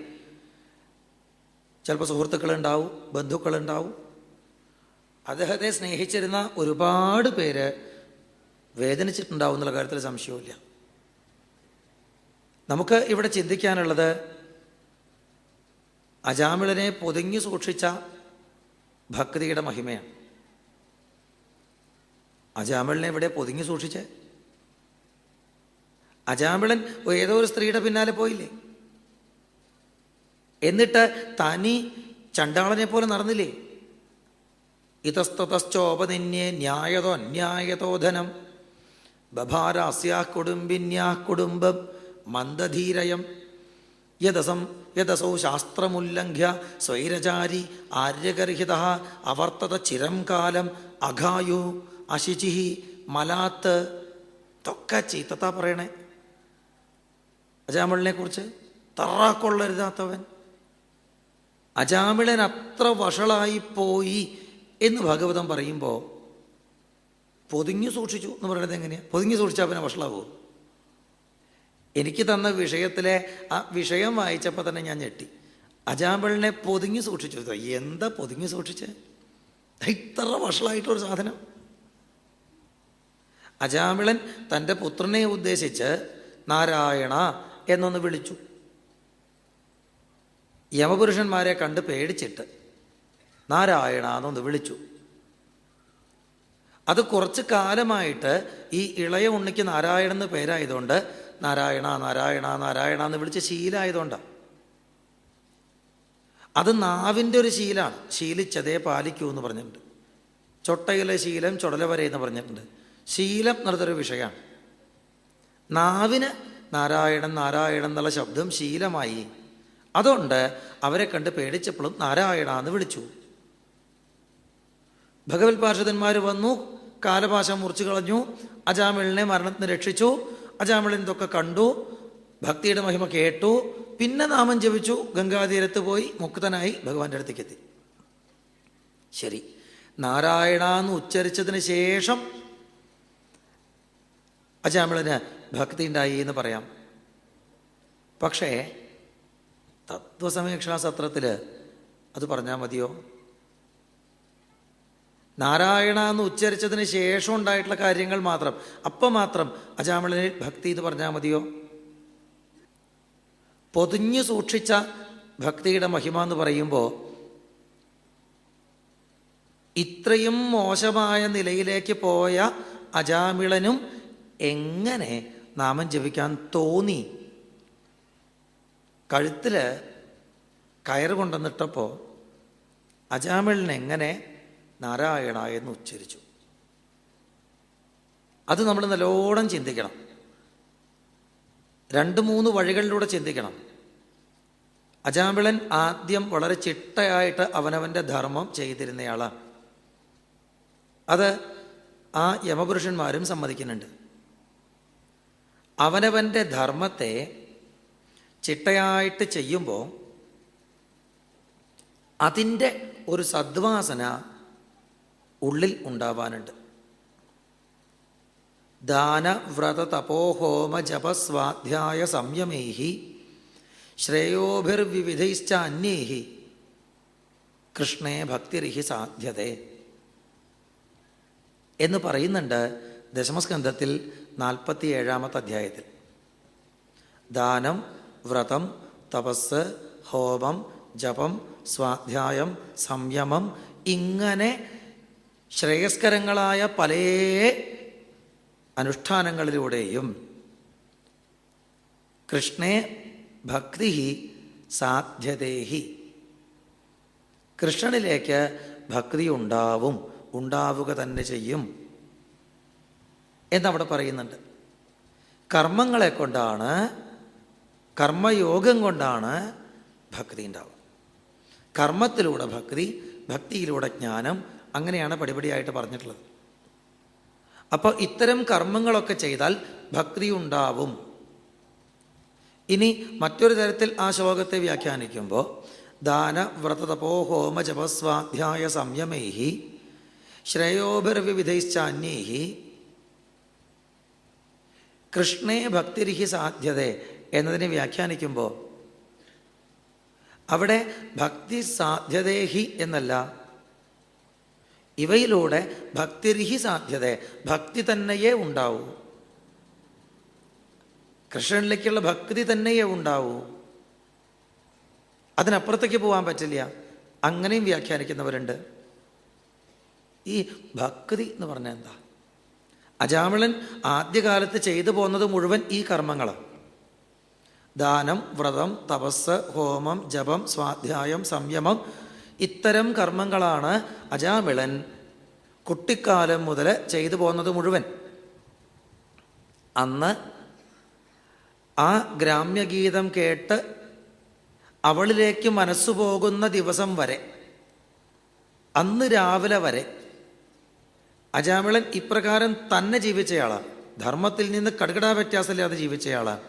ചിലപ്പോൾ സുഹൃത്തുക്കളുണ്ടാവും, ബന്ധുക്കളുണ്ടാവും, അദ്ദേഹത്തെ സ്നേഹിച്ചിരുന്ന ഒരുപാട് പേര് വേദനിച്ചിട്ടുണ്ടാവും എന്നുള്ള കാര്യത്തിൽ സംശയമില്ല. നമുക്ക് ഇവിടെ ചിന്തിക്കാനുള്ളത് അജാമിളനെ പൊതിഞ്ഞു സൂക്ഷിച്ച ഭക്തിയുടെ മഹിമയാണ്. അജാമിളനെ ഇവിടെ പൊതിഞ്ഞു സൂക്ഷിച്ച് അജാമിളൻ ഏതോ ഒരു സ്ത്രീയുടെ പിന്നാലെ പോയില്ലേ, എന്നിട്ട് തനി ചണ്ടാളനെ പോലെ നടന്നില്ലേ. ഇതസ്തതശ്ചോപനിന്യേ ന്യായതോ അന്യായതോ ധനം ബഭാരാസ്യാ കുടുംബിന്യാ കുടുംബം മന്ദധീരയം യദസൗ ശാസ്ത്രമുല്ലംഘ്യ സ്വൈരചാരി ആര്യഗർഹിത അവർത്തത ചിരം കാലം അഘായു അശിചി മലാത്ത്. ഇതൊക്കെ ചീത്തത്താ പറയണേ അജാമിളനെ കുറിച്ച്. തറാക്കൊള്ളരുതാത്തവൻ. അജാമിളൻ അത്ര വഷളായിപ്പോയി എന്ന് ഭാഗവതം പറയുമ്പോൾ പൊതിഞ്ഞു സൂക്ഷിച്ചു എന്ന് പറയുന്നത് എങ്ങനെയാണ്? പൊതിഞ്ഞു സൂക്ഷിച്ചാൽ പിന്നെ വഷളാവുമോ? എനിക്ക് തന്ന വിഷയത്തിലെ ആ വിഷയം വായിച്ചപ്പോൾ തന്നെ ഞാൻ ഞെട്ടി. അജാമിളനെ പൊതിഞ്ഞു സൂക്ഷിച്ചു. എന്താ പൊതിഞ്ഞു സൂക്ഷിച്ച്? ഇത്ര വഷളായിട്ടൊരു സാധനം. അജാമിളൻ തൻ്റെ പുത്രനെ ഉദ്ദേശിച്ച് നാരായണ എന്നൊന്ന് വിളിച്ചു. യമപുരുഷന്മാരെ കണ്ട് പേടിച്ചിട്ട് നാരായണ എന്നൊന്ന് വിളിച്ചു. അത് കുറച്ച് കാലമായിട്ട് ഈ ഇളയ ഉണ്ണിക്ക് നാരായണൻ എന്ന് പേരായതുകൊണ്ട് നാരായണ നാരായണ നാരായണ എന്ന് വിളിച്ച് ശീലമായതുകൊണ്ടാണ്. അത് നാവിൻ്റെ ഒരു ശീലമാണ്. ശീലിച്ചതേ പാലിക്കൂ എന്ന് പറഞ്ഞിട്ടുണ്ട്. ചൊട്ടയിലെ ശീലം ചുടല വരെ എന്ന് പറഞ്ഞിട്ടുണ്ട്. ശീലം എന്നുള്ളതൊരു വിഷയമാണ്. നാവിന് നാരായണൻ നാരായണൻ എന്നുള്ള ശബ്ദം ശീലമായി. അതുകൊണ്ട് അവരെ കണ്ട് പേടിച്ചപ്പോഴും നാരായണ എന്ന് വിളിച്ചു. ഭഗവത് പാർഷദന്മാർ വന്നു, കാലപാശം മുറിച്ചു കളഞ്ഞു, അജാമിളിനെ മരണത്തിന് രക്ഷിച്ചു. അജാമിളൻ ഇതൊക്കെ കണ്ടു, ഭക്തിയുടെ മഹിമ കേട്ടു, പിന്നെ നാമം ജപിച്ചു, ഗംഗാതീരത്ത് പോയി മുക്തനായി ഭഗവാന്റെ അടുത്തേക്ക് എത്തി. ശരി, നാരായണ എന്ന് ഉച്ചരിച്ചതിന് ശേഷം അജാമിളന് ഭക്തി ഉണ്ടായി എന്ന് പറയാം. പക്ഷേ തത്വസമീക്ഷാ സത്രത്തിൽ അത് പറഞ്ഞാൽ മതിയോ? നാരായണ എന്ന് ഉച്ചരിച്ചതിന് ശേഷം ഉണ്ടായിട്ടുള്ള കാര്യങ്ങൾ മാത്രം, അപ്പം മാത്രം അജാമിളനിൽ ഭക്തി എന്ന് പറഞ്ഞാൽ മതിയോ? പൊതിഞ്ഞു സൂക്ഷിച്ച ഭക്തിയുടെ മഹിമ എന്ന് പറയുമ്പോൾ ഇത്രയും മോശമായ നിലയിലേക്ക് പോയ അജാമിളനും എങ്ങനെ നാമം ജപിക്കാൻ തോന്നി? കഴുത്തിൽ കയറ് കൊണ്ടുവന്നിട്ടപ്പോൾ അജാമിളൻ എങ്ങനെ നാരായണ എന്ന് ഉച്ചരിച്ചു? അത് നമ്മൾ നല്ലോണം ചിന്തിക്കണം. 2-3 വഴികളിലൂടെ ചിന്തിക്കണം. അജാമിളൻ ആദ്യം വളരെ ചിട്ടയായിട്ട് അവനവൻ്റെ ധർമ്മം ചെയ്തിരുന്നയാളാണ്. അത് ആ യമപുരുഷന്മാരും സമ്മതിക്കുന്നുണ്ട്. അവനവൻ്റെ ധർമ്മത്തെ ചിട്ടയായിട്ട് ചെയ്യുമ്പോൾ അതിൻ്റെ ഒരു സദ്വാസന ഉള്ളിൽ ഉണ്ടാവാനുണ്ട്. ദാന വ്രത തപോഹോമ ജപസ്വാധ്യായ സംയമൈഹി ശ്രേയോഭിർവിവിധൈശ്ച അന്യൈഹി കൃഷ്ണേ ഭക്തിരിഹി സാധ്യതേ എന്ന് പറയുന്നുണ്ട് ദശമസ്കന്ധത്തിൽ 47-ാമത്തെ അധ്യായത്തിൽ. ദാനം, വ്രതം, തപസ്, ഹോമം, ജപം, സ്വാധ്യായം, സംയമം, ഇങ്ങനെ ശ്രേയസ്കരങ്ങളായ പല അനുഷ്ഠാനങ്ങളിലൂടെയും കൃഷ്ണേ ഭക്തി സാധ്യതേഹി, കൃഷ്ണനിലേക്ക് ഭക്തി ഉണ്ടാവും, ഉണ്ടാവുക തന്നെ ചെയ്യും എന്നവിടെ പറയുന്നുണ്ട്. കർമ്മങ്ങളെ കൊണ്ടാണ്, കർമ്മയോഗം കൊണ്ടാണ് ഭക്തി ഉണ്ടാവുക. കർമ്മത്തിലൂടെ ഭക്തി, ഭക്തിയിലൂടെ ജ്ഞാനം, അങ്ങനെയാണ് പടിപടിയായിട്ട് പറഞ്ഞിട്ടുള്ളത്. അപ്പോൾ ഇത്തരം കർമ്മങ്ങളൊക്കെ ചെയ്താൽ ഭക്തി ഉണ്ടാവും. ഇനി മറ്റൊരു തരത്തിൽ ആ ശ്ലോകത്തെ വ്യാഖ്യാനിക്കുമ്പോൾ ദാന വ്രത തപോ ഹോമ ജപസ്വാധ്യായ സംയമൈഹി ശ്രേയോഭിർവിവിധൈശ്ചാന്യൈഹി കൃഷ്ണേ ഭക്തിരിഹി സാധ്യതേ എന്നതിനെ വ്യാഖ്യാനിക്കുമ്പോൾ അവിടെ ഭക്തി സാധ്യതേഹി എന്നല്ല, ഇവയിലൂടെ ഭക്തിരിഹി സാധ്യത, ഭക്തി തന്നെയേ ഉണ്ടാവൂ, കൃഷ്ണനിലേക്കുള്ള ഭക്തി തന്നെയേ ഉണ്ടാവൂ, അതിനപ്പുറത്തേക്ക് പോകാൻ പറ്റില്ല. അങ്ങനെയും വ്യാഖ്യാനിക്കുന്നവരുണ്ട്. ഈ ഭക്തി എന്ന് പറഞ്ഞാൽ എന്താ? അജാമിളൻ ആദ്യകാലത്ത് ചെയ്തു പോകുന്നത് മുഴുവൻ ഈ കർമ്മങ്ങളാണ്. ദാനം, വ്രതം, തപസ്, ഹോമം, ജപം, സ്വാധ്യായം, സംയമം, ഇത്തരം കർമ്മങ്ങളാണ് അജാമിളൻ കുട്ടിക്കാലം മുതൽ ചെയ്തു പോകുന്നത് മുഴുവൻ. അന്ന് ആ ഗ്രാമ്യഗീതം കേട്ട് അവളിലേക്ക് മനസ്സു പോകുന്ന ദിവസം വരെ, അന്ന് രാവിലെ വരെ അജാമിളൻ ഇപ്രകാരം തന്നെ ജീവിച്ചയാളാണ്. ധർമ്മത്തിൽ നിന്ന് കടുകടാ വ്യത്യാസമില്ലാതെ ജീവിച്ചയാളാണ്.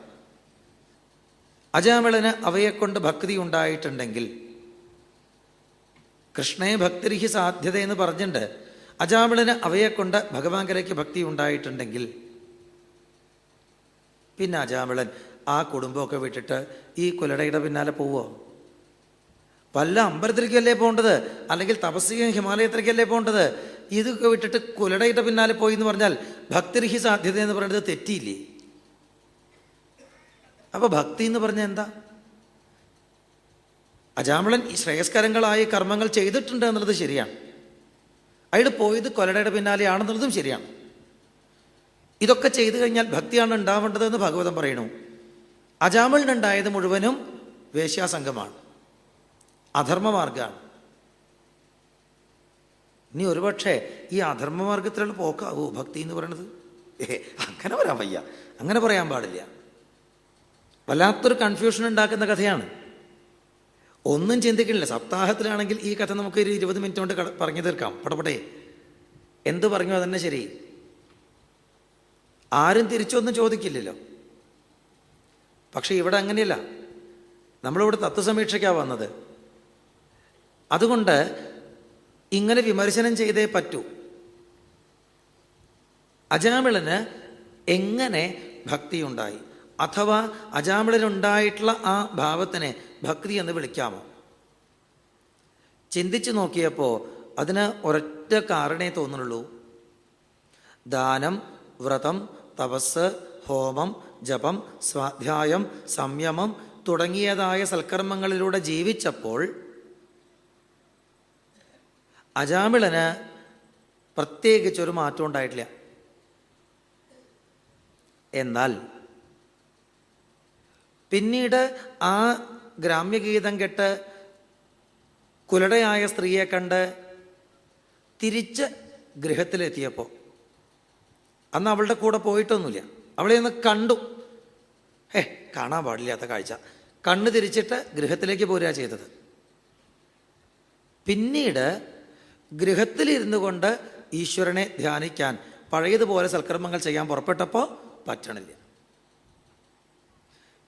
അജാമിളന് അവയെക്കൊണ്ട് ഭക്തി ഉണ്ടായിട്ടുണ്ടെങ്കിൽ, കൃഷ്ണേ ഭക്തിരിഹി സാധ്യത എന്ന് പറഞ്ഞിട്ടുണ്ട്, അജാമിളന് അവയെക്കൊണ്ട് ഭഗവാങ്കലേക്ക് ഭക്തി ഉണ്ടായിട്ടുണ്ടെങ്കിൽ പിന്നെ അജാമിളൻ ആ കുടുംബമൊക്കെ വിട്ടിട്ട് ഈ കുലടയുടെ പിന്നാലെ പോവോ? വല്ല അമ്പലത്തിലേക്കല്ലേ പോകേണ്ടത്, അല്ലെങ്കിൽ തപസ്സിക ഹിമാലയത്തിലേക്കല്ലേ പോകേണ്ടത്? ഇതൊക്കെ വിട്ടിട്ട് കുലടയുടെ പിന്നാലെ പോയി എന്ന് പറഞ്ഞാൽ ഭക്തിരിഹി സാധ്യത എന്ന് പറയുന്നത് തെറ്റിയില്ലേ? അപ്പൊ ഭക്തി എന്ന് പറഞ്ഞാൽ എന്താ? അജാമിളൻ ഈ ശ്രേയസ്കരങ്ങളായി കർമ്മങ്ങൾ ചെയ്തിട്ടുണ്ട് എന്നുള്ളത് ശരിയാണ്. അയാൾ പോയത് കൊലടയുടെ പിന്നാലെയാണെന്നുള്ളതും ശരിയാണ്. ഇതൊക്കെ ചെയ്തു കഴിഞ്ഞാൽ ഭക്തിയാണ് ഉണ്ടാവേണ്ടതെന്ന് ഭാഗവതം പറയണു. അജാമിളിനുണ്ടായത് മുഴുവനും വേശ്യാസംഗമാണ്, അധർമ്മമാർഗമാണ്. ഇനി ഒരുപക്ഷെ ഈ അധർമ്മമാർഗത്തിലുള്ള പോക്കാവൂ ഭക്തി എന്ന് പറയണത്? അങ്ങനെ പറയാൻ വയ്യ, അങ്ങനെ പറയാൻ പാടില്ല. വല്ലാത്തൊരു കൺഫ്യൂഷൻ ഉണ്ടാക്കുന്ന കഥയാണ്. ഒന്നും ചിന്തിക്കണില്ല. സപ്താഹത്തിലാണെങ്കിൽ ഈ കഥ നമുക്ക് ഒരു 20 മിനിറ്റ് കൊണ്ട് പറഞ്ഞു തീർക്കാം. പടപടേ എന്ത് പറഞ്ഞു അതന്നെ ശരി. ആരും തിരിച്ചൊന്നും ചോദിക്കില്ലല്ലോ. പക്ഷെ ഇവിടെ അങ്ങനെയല്ല. നമ്മളിവിടെ തത്വസമീക്ഷയ്ക്കാണ് വന്നത്. അതുകൊണ്ട് ഇങ്ങനെ വിമർശനം ചെയ്തേ പറ്റൂ. അജാമിളന് എങ്ങനെ ഭക്തിയുണ്ടായി, അഥവാ അജാമിളനുണ്ടായിട്ടുള്ള ആ ഭാവത്തിനെ ഭക്തി എന്ന് വിളിക്കാമോ? ചിന്തിച്ചു നോക്കിയപ്പോൾ അതിന് ഒരൊറ്റ കാരണേ തോന്നുന്നുള്ളൂ. ദാനം, വ്രതം, തപസ്, ഹോമം, ജപം, സ്വാധ്യായം, സംയമം തുടങ്ങിയതായ സൽക്കർമ്മങ്ങളിലൂടെ ജീവിച്ചപ്പോൾ അജാമിളന് പ്രത്യേകിച്ചൊരു മാറ്റം ഉണ്ടായിട്ടില്ല. എന്നാൽ പിന്നീട് ആ ഗ്രാമ്യഗീതം കേട്ട് കുലടയായ സ്ത്രീയെ കണ്ട് തിരിച്ച് ഗൃഹത്തിലെത്തിയപ്പോൾ, അന്ന് അവളുടെ കൂടെ പോയിട്ടൊന്നുമില്ല, അവളെ ഒന്ന് കണ്ടു. കാണാൻ പാടില്ലാത്ത കാഴ്ച. കണ്ണ് തിരിച്ചിട്ട് ഗൃഹത്തിലേക്ക് പോരുക ചെയ്തത്. പിന്നീട് ഗൃഹത്തിലിരുന്നു കൊണ്ട് ഈശ്വരനെ ധ്യാനിക്കാൻ, പഴയതുപോലെ സൽക്കർമ്മങ്ങൾ ചെയ്യാൻ പുറപ്പെട്ടപ്പോൾ പറ്റണില്ല.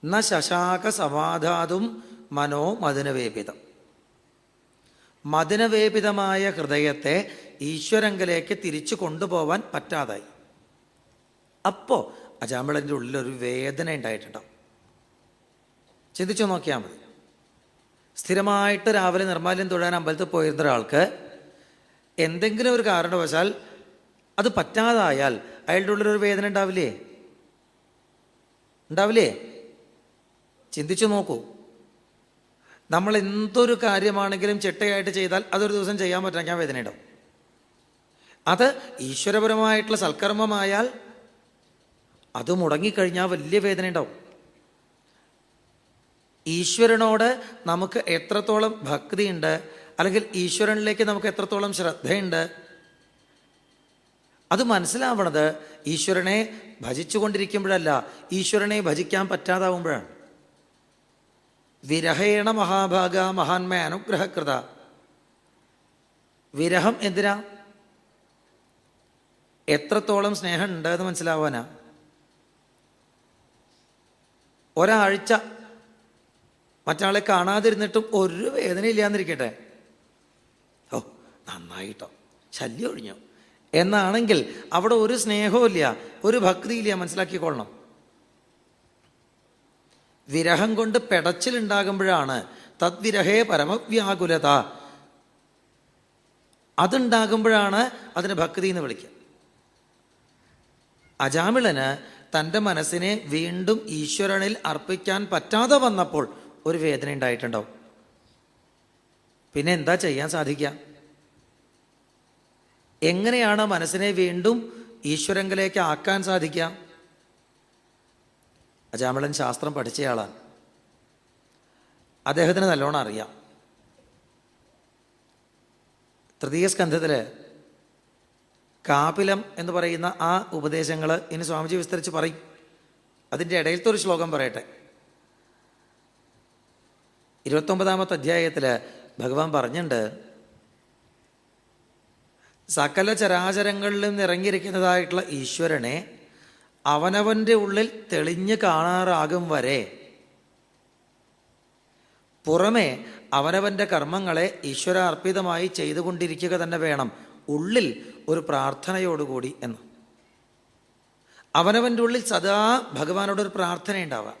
ന ശശാക സമാധാതും മനോ മദനവേപിതം. മദനവേപിതമായ ഹൃദയത്തെ ഈശ്വരങ്കലേക്ക് തിരിച്ചു കൊണ്ടുപോവാൻ പറ്റാതായി. അപ്പോൾ അജാമിളൻ്റെ ഉള്ളിലൊരു വേദന ഉണ്ടായിട്ടുണ്ടാവും. ചിന്തിച്ചു നോക്കിയാൽ മതി. സ്ഥിരമായിട്ട് രാവിലെ നിർമ്മാല്യം തൊഴാൻ അമ്പലത്തിൽ പോയിരുന്ന ഒരാൾക്ക് എന്തെങ്കിലും ഒരു കാരണവശാൽ അത് പറ്റാതായാൽ അയാളുടെ ഉള്ളിലൊരു വേദന ഉണ്ടാവില്ലേ? ഉണ്ടാവില്ലേ? ചിന്തിച്ചു നോക്കൂ. നമ്മൾ എന്തൊരു കാര്യമാണെങ്കിലും ചിട്ടയായിട്ട് ചെയ്താൽ അതൊരു ദിവസം ചെയ്യാൻ പറ്റാൻ വേദന ഉണ്ടാവും. അത് ഈശ്വരപരമായിട്ടുള്ള സൽക്കർമ്മമായാൽ അത് മുടങ്ങിക്കഴിഞ്ഞാൽ വലിയ വേദന ഉണ്ടാവും. ഈശ്വരനോട് നമുക്ക് എത്രത്തോളം ഭക്തിയുണ്ട്, അല്ലെങ്കിൽ ഈശ്വരനിലേക്ക് നമുക്ക് എത്രത്തോളം ശ്രദ്ധയുണ്ട്, അത് മനസ്സിലാവണത് ഈശ്വരനെ ഭജിച്ചുകൊണ്ടിരിക്കുമ്പോഴല്ല, ഈശ്വരനെ ഭജിക്കാൻ പറ്റാതാവുമ്പോഴാണ്. വിരഹേണ മഹാഭാഗ മഹാന്മ അനുഗ്രഹകൃത. വിരഹം എന്തിനാ? എത്രത്തോളം സ്നേഹം ഉണ്ട് എന്ന് മനസ്സിലാവാനാ. ഒരാഴ്ച മറ്റാളെ കാണാതിരുന്നിട്ടും ഒരു വേദന ഇല്ലാന്നിരിക്കട്ടെ, ഓ നന്നായിട്ടോ, ശല്യം ഒഴിഞ്ഞു എന്നാണെങ്കിൽ അവിടെ ഒരു സ്നേഹവും ഇല്ല, ഒരു ഭക്തിയില്ല. മനസ്സിലാക്കിക്കൊള്ളണം. വിരഹം കൊണ്ട് പെടച്ചിലുണ്ടാകുമ്പോഴാണ് തദ്വിരഹേ പരമവ്യാകുലത. അതുണ്ടാകുമ്പോഴാണ് അതിന് ഭക്തി എന്ന് വിളിക്കുക. അജാമിളന് തൻ്റെ മനസ്സിനെ വീണ്ടും ഈശ്വരനിൽ അർപ്പിക്കാൻ പറ്റാതെ വന്നപ്പോൾ ഒരു വേദന ഉണ്ടായിട്ടുണ്ടാവും. പിന്നെ എന്താ ചെയ്യാൻ സാധിക്കുക? എങ്ങനെയാണ് മനസ്സിനെ വീണ്ടും ഈശ്വരങ്കിലേക്ക് ആക്കാൻ സാധിക്കുക? അജാമിളൻ ശാസ്ത്രം പഠിച്ചയാളാണ്. അദ്ദേഹത്തിന് നല്ലോണം അറിയാം. തൃതീയ സ്കന്ധത്തില് കാപിലം എന്ന് പറയുന്ന ആ ഉപദേശങ്ങൾ ഇനി സ്വാമിജി വിസ്തരിച്ച് പറയും. അതിൻ്റെ ഇടയിലത്തെ ഒരു ശ്ലോകം പറയട്ടെ. 29-ാമത്തെ അധ്യായത്തിൽ ഭഗവാൻ പറഞ്ഞിട്ടുണ്ട്, സകല ചരാചരങ്ങളിലും നിറങ്ങിയിരിക്കുന്നതായിട്ടുള്ള ഈശ്വരനെ അവനവൻ്റെ ഉള്ളിൽ തെളിഞ്ഞു കാണാറാകും വരെ പുറമെ അവനവൻ്റെ കർമ്മങ്ങളെ ഈശ്വരാർപ്പിതമായി ചെയ്തുകൊണ്ടിരിക്കുക തന്നെ വേണം, ഉള്ളിൽ ഒരു പ്രാർത്ഥനയോടുകൂടി എന്ന്. അവനവൻ്റെ ഉള്ളിൽ സദാ ഭഗവാനോടൊരു പ്രാർത്ഥന ഉണ്ടാവുക.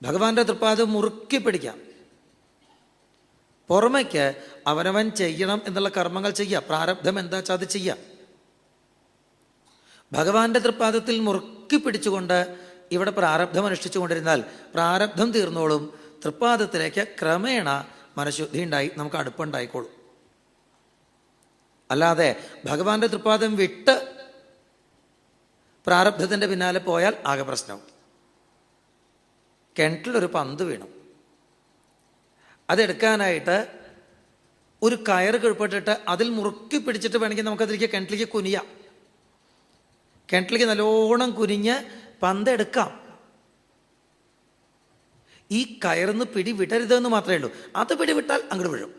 ഭഗവാന്റെ തൃപ്പാദം മുറുക്കി പിടിക്കാം. പുറമേക്ക് അവനവൻ ചെയ്യണം എന്നുള്ള കർമ്മങ്ങൾ ചെയ്യുക, പ്രാരബ്ധം എന്താ വെച്ചാൽ അത് ചെയ്യുക. ഭഗവാന്റെ തൃപ്പാദത്തിൽ മുറുക്കി പിടിച്ചുകൊണ്ട് ഇവിടെ പ്രാരബ്ധം അനുഷ്ഠിച്ചു കൊണ്ടിരുന്നാൽ പ്രാരബ്ധം തീർന്നോളും. തൃപ്പാദത്തിലേക്ക് ക്രമേണ മനഃശുദ്ധി ഉണ്ടായി നമുക്ക് അടുപ്പുണ്ടായിക്കോളും. അല്ലാതെ ഭഗവാന്റെ തൃപ്പാദം വിട്ട് പ്രാരബ്ധത്തിൻ്റെ പിന്നാലെ പോയാൽ ആകെ പ്രശ്നം. കിണറ്റിലൊരു പന്ത് വീണു, അതെടുക്കാനായിട്ട് ഒരു കയറ് കീഴ്പ്പെട്ടിട്ട് അതിൽ മുറുക്കി പിടിച്ചിട്ട് വേണമെങ്കിൽ നമുക്കതിലേക്ക് കിണറ്റിലേക്ക് കുനിയാം. കിണറ്റിലേക്ക് നല്ലോണം കുനിഞ്ഞ് പന്തെടുക്കാം. ഈ കയറിന്ന് പിടി വിടരുതെന്ന് മാത്രമേ ഉള്ളൂ. അത് പിടിവിട്ടാൽ അങ്ങോട്ട് വീഴും,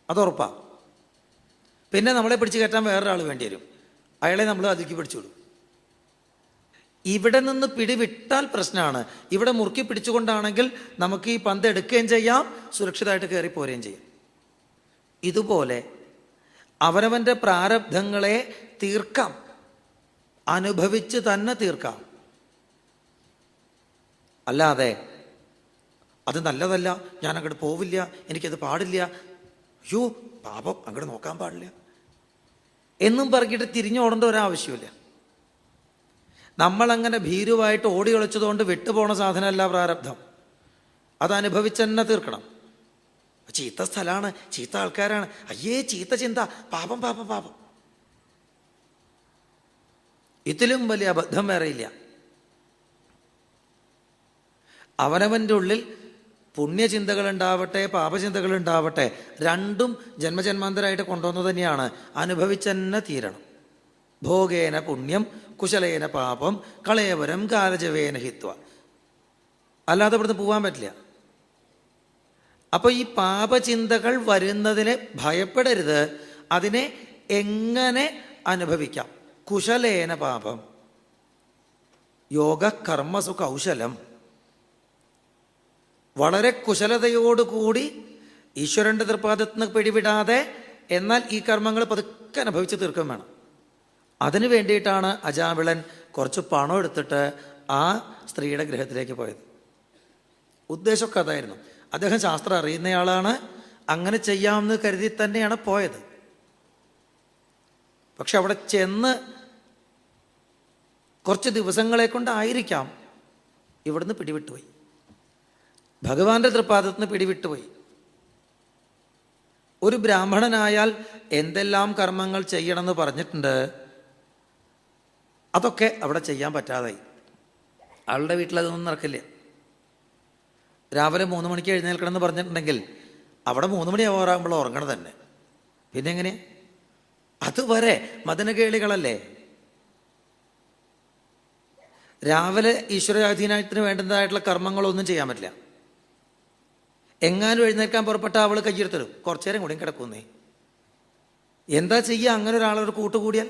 അതുറപ്പാ. പിന്നെ നമ്മളെ പിടിച്ച് കയറ്റാൻ വേറൊരാൾ വേണ്ടി വരും, അയാളെ നമ്മൾ അതിലേക്ക് പിടിച്ചു വിടും. ഇവിടെ നിന്ന് പിടിവിട്ടാൽ പ്രശ്നമാണ്. ഇവിടെ മുറുക്കി പിടിച്ചുകൊണ്ടാണെങ്കിൽ നമുക്ക് ഈ പന്ത് എടുക്കുകയും ചെയ്യാം, സുരക്ഷിതമായിട്ട് കയറി പോരുകയും ചെയ്യും. ഇതുപോലെ അവനവൻ്റെ പ്രാരബ്ധങ്ങളെ തീർക്കാം, അനുഭവിച്ച് തന്നെ തീർക്കാം. അല്ലാതെ അത് നല്ലതല്ല, ഞാൻ അങ്ങോട്ട് പോവില്ല, എനിക്കത് പാടില്ല, അയ്യോ പാപം അങ്ങോട്ട് നോക്കാൻ പാടില്ല എന്നും പറഞ്ഞിട്ട് തിരിഞ്ഞോടേണ്ട ഒരാവശ്യമില്ല. നമ്മളങ്ങനെ ഭീരുവായിട്ട് ഓടി ഒളിച്ചതുകൊണ്ട് വിട്ടുപോണ സാധനമല്ല പ്രാരബ്ധം. അത് അനുഭവിച്ചെന്നെ തീർക്കണം. ചീത്ത സ്ഥലമാണ്, ചീത്ത ആൾക്കാരാണ്, അയ്യേ ചീത്ത ചിന്ത, പാപം പാപം പാപം. ഇതിലും വലിയ അബദ്ധം വേറെയില്ല. അവനവൻ്റെ ഉള്ളിൽ പുണ്യചിന്തകളുണ്ടാവട്ടെ പാപചിന്തകളുണ്ടാവട്ടെ, രണ്ടും ജന്മജന്മാന്തരമായിട്ട് കൊണ്ടുവന്നത് തന്നെയാണ്. അനുഭവിച്ചെന്നെ തീരണം. ഭോഗേന പുണ്യം കുശലേന പാപം കളയവരം കാലജവേന ഹിത്വ. അല്ലാതെ ഇവിടുന്ന് പോകാൻ പറ്റില്ല. അപ്പോൾ ഈ പാപചിന്തകൾ വരുന്നതിനെ ഭയപ്പെടരുത്, അതിനെ എങ്ങനെ അനുഭവിക്കാം? കുശലേന പാപം, യോഗ കർമ്മസു കൗശലം. വളരെ കുശലതയോടുകൂടി ഈശ്വരൻ്റെ തൃപ്പാദത്തിൽ നിന്ന് പിടിവിടാതെ, എന്നാൽ ഈ കർമ്മങ്ങൾ പതുക്കെ അനുഭവിച്ച് തീർക്കുകയും വേണം. അതിനു വേണ്ടിയിട്ടാണ് അജാമിളൻ കുറച്ച് പണം എടുത്തിട്ട് ആ സ്ത്രീയുടെ ഗൃഹത്തിലേക്ക് പോയത്. ഉദ്ദേശമൊക്കെ അതായിരുന്നു. അദ്ദേഹം ശാസ്ത്രം അറിയുന്നയാളാണ്, അങ്ങനെ ചെയ്യാമെന്ന് കരുതി തന്നെയാണ് പോയത്. പക്ഷെ അവിടെ ചെന്ന് കുറച്ച് ദിവസങ്ങളെ കൊണ്ടായിരിക്കാം ഇവിടുന്ന് പിടിവിട്ടുപോയി, ഭഗവാന്റെ തൃപ്പാദത്തിൽ നിന്ന് പിടിവിട്ടുപോയി. ഒരു ബ്രാഹ്മണനായാൽ എന്തെല്ലാം കർമ്മങ്ങൾ ചെയ്യണമെന്ന് പറഞ്ഞിട്ടുണ്ട്, അതൊക്കെ അവിടെ ചെയ്യാൻ പറ്റാതായി. ആളുടെ വീട്ടിലതൊന്നും നടക്കില്ല. രാവിലെ 3 മണിക്ക് എഴുന്നേൽക്കണം എന്ന് പറഞ്ഞിട്ടുണ്ടെങ്കിൽ അവിടെ 3 മണിയാവാറാകുമ്പോൾ ഉറങ്ങണം തന്നെ. പിന്നെ എങ്ങനെ? അതുവരെ മദനകേളികളല്ലേ. രാവിലെ ഈശ്വരാധീനത്തിന് വേണ്ടതായിട്ടുള്ള കർമ്മങ്ങളൊന്നും ചെയ്യാൻ പറ്റില്ല. എങ്ങാനും എഴുന്നേൽക്കാൻ പുറപ്പെട്ട അവൾ കയ്യെടുത്തിടും, കുറച്ചു നേരം കൂടിയും കിടക്കുന്നേ. എന്താ ചെയ്യുക അങ്ങനെ ഒരാളൊരു കൂട്ടുകൂടിയാൽ?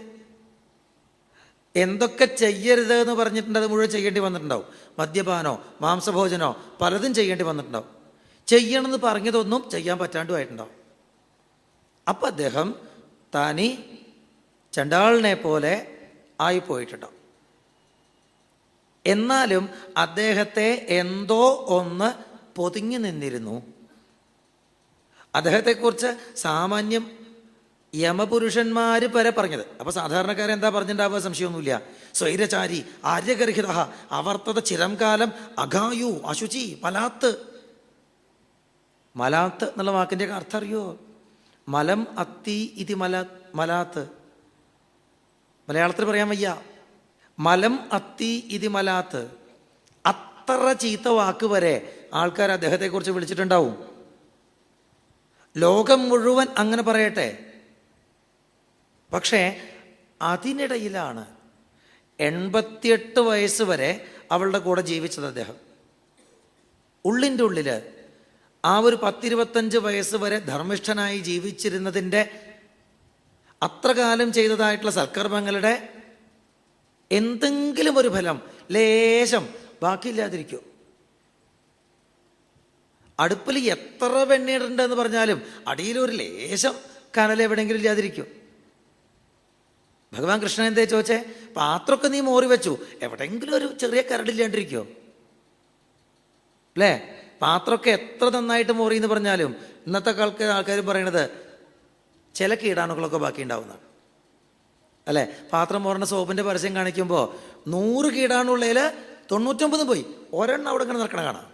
എന്തൊക്കെ ചെയ്യരുത് എന്ന് പറഞ്ഞിട്ടുണ്ട് അത് മുഴുവൻ ചെയ്യേണ്ടി വന്നിട്ടുണ്ടാവും. മദ്യപാനോ മാംസഭോജനോ പലതും ചെയ്യേണ്ടി വന്നിട്ടുണ്ടാവും. ചെയ്യണമെന്ന് പറഞ്ഞതൊന്നും ചെയ്യാൻ പറ്റാണ്ടുമായിട്ടുണ്ടാവും. അപ്പം അദ്ദേഹം താനീ ചണ്ടാളിനെ പോലെ ആയിപ്പോയിട്ടുണ്ടാവും. എന്നാലും അദ്ദേഹത്തെ എന്തോ ഒന്ന് പൊതിഞ്ഞു നിന്നിരുന്നു. അദ്ദേഹത്തെക്കുറിച്ച് സാമാന്യം യമപുരുഷന്മാർ വരെ പറഞ്ഞത്. അപ്പൊ സാധാരണക്കാരെന്താ പറഞ്ഞിട്ടുണ്ടാവുക? സംശയമൊന്നുമില്ല. സ്വൈരചാരി ആര്യഗർഹിത അവർത്തത ചിരം കാലം അഘായു അശുചി മലാത്ത്. മലാത്ത് എന്നുള്ള വാക്കിൻ്റെ അർത്ഥം അറിയോ? മലം അത്തി ഇതി മലാത്ത്. മലയാളത്തിൽ പറയാൻ വയ്യ. മലം അത്തി ഇതി മലാത്ത്. അത്ര ചീത്ത വാക്ക് വരെ ആൾക്കാർ അദ്ദേഹത്തെക്കുറിച്ച് വിളിച്ചിട്ടുണ്ടാവും. ലോകം മുഴുവൻ അങ്ങനെ പറയട്ടെ. പക്ഷേ അതിനിടയിലാണ് 88 വയസ്സ് വരെ അവളുടെ കൂടെ ജീവിച്ചത് അദ്ദേഹം. ഉള്ളിൻ്റെ ഉള്ളിൽ ആ ഒരു 10-25 വയസ്സ് വരെ ധർമ്മിഷ്ഠനായി ജീവിച്ചിരുന്നതിൻ്റെ അത്ര കാലം ചെയ്തതായിട്ടുള്ള സൽക്കർമ്മങ്ങളുടെ എന്തെങ്കിലും ഒരു ഫലം ലേശം ബാക്കിയില്ലാതിരിക്കും. അടുപ്പിൽ എത്ര വെണ്ണീടുണ്ടെന്ന് പറഞ്ഞാലും അടിയിലൊരു ലേശം കനൽ എവിടെയെങ്കിലും ഇല്ലാതിരിക്കും. ഭഗവാൻ കൃഷ്ണൻ എന്തേ ചോദിച്ചേ? പാത്രമൊക്കെ നീ മോറി വെച്ചു, എവിടെയെങ്കിലും ഒരു ചെറിയ കരടില്ലാണ്ടിരിക്കുമോ? അല്ലേ? പാത്രമൊക്കെ എത്ര നന്നായിട്ട് മോറി എന്ന് പറഞ്ഞാലും ഇന്നത്തെ ആൾക്കാർ പറയണത് ചില കീടാണുക്കളൊക്കെ ബാക്കി ഉണ്ടാവുന്നതാണ്. അല്ലേ? പാത്രം മോറുന്ന സോപ്പിൻ്റെ പരസ്യം കാണിക്കുമ്പോൾ 100 കീടാണുള്ളതിൽ 99 പോയി, ഒരെണ്ണം അവിടെ ഇങ്ങനെ നടക്കണ കാണാം.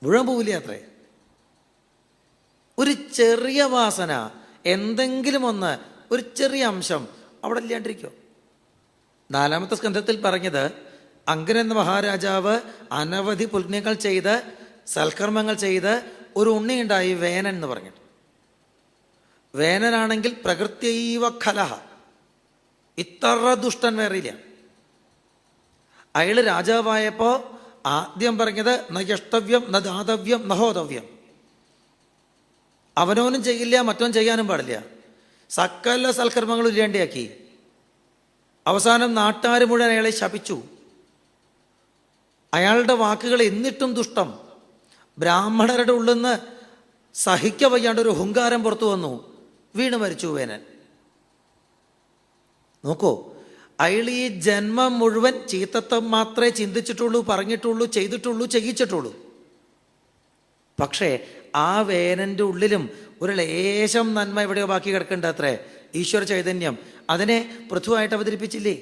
മുഴുവൻ പോവില്ല അത്രേ. ഒരു ചെറിയ വാസന, എന്തെങ്കിലും ഒന്ന്, ഒരു ചെറിയ അംശം അവിടെ ഇല്ലാണ്ടിരിക്കുമോ? 4-ാമത്തെ സ്കന്ധത്തിൽ പറഞ്ഞത് അങ്കൻ എന്ന മഹാരാജാവ് അനവധി പുണ്യങ്ങൾ ചെയ്ത് സൽക്കർമ്മങ്ങൾ ചെയ്ത് ഒരു ഉണ്ണിയുണ്ടായി, വേനൻ എന്ന് പറഞ്ഞിട്ട്. വേനനാണെങ്കിൽ പ്രകൃത്യൈവ ഖലഹ, ഇത്ര ദുഷ്ടൻ വേറില്ല. അയാള് രാജാവായപ്പോ ആദ്യം പറഞ്ഞത് ന യഷ്ടവ്യം ന ദാതവ്യം നഹോതവ്യം. അവനവനും ചെയ്യില്ല, മറ്റവൻ ചെയ്യാനും പാടില്ല. സകല സൽക്കർമ്മങ്ങളും ഇല്ലാണ്ടിയാക്കി. അവസാനം നാട്ടുകാർ മുഴുവൻ അയാളെ ശപിച്ചു. അയാളുടെ വാക്കുകൾ എന്നിട്ടും ദുഷ്ടം. ബ്രാഹ്മണരുടെ ഉള്ളിൽ നിന്ന് സഹിക്ക വയ്യാണ്ട് ഒരു ഹുങ്കാരം പുറത്തു വന്നു, വീണ് മരിച്ചു വേനൻ. നോക്കൂ, അയാൾ ഈ ജന്മം മുഴുവൻ ചീത്തത്വം മാത്രമേ ചിന്തിച്ചിട്ടുള്ളൂ, പറഞ്ഞിട്ടുള്ളൂ, ചെയ്തിട്ടുള്ളൂ, ചെയ്യിച്ചിട്ടുള്ളൂ. പക്ഷേ ആ വേനൻ്റെ ഉള്ളിലും ഒരു ലേശം നന്മ എവിടെയോ ബാക്കി കിടക്കേണ്ട അത്രേ. ഈശ്വര ചൈതന്യം അതിനെ പൃഥുവായിട്ട് അവതരിപ്പിച്ചില്ലേ?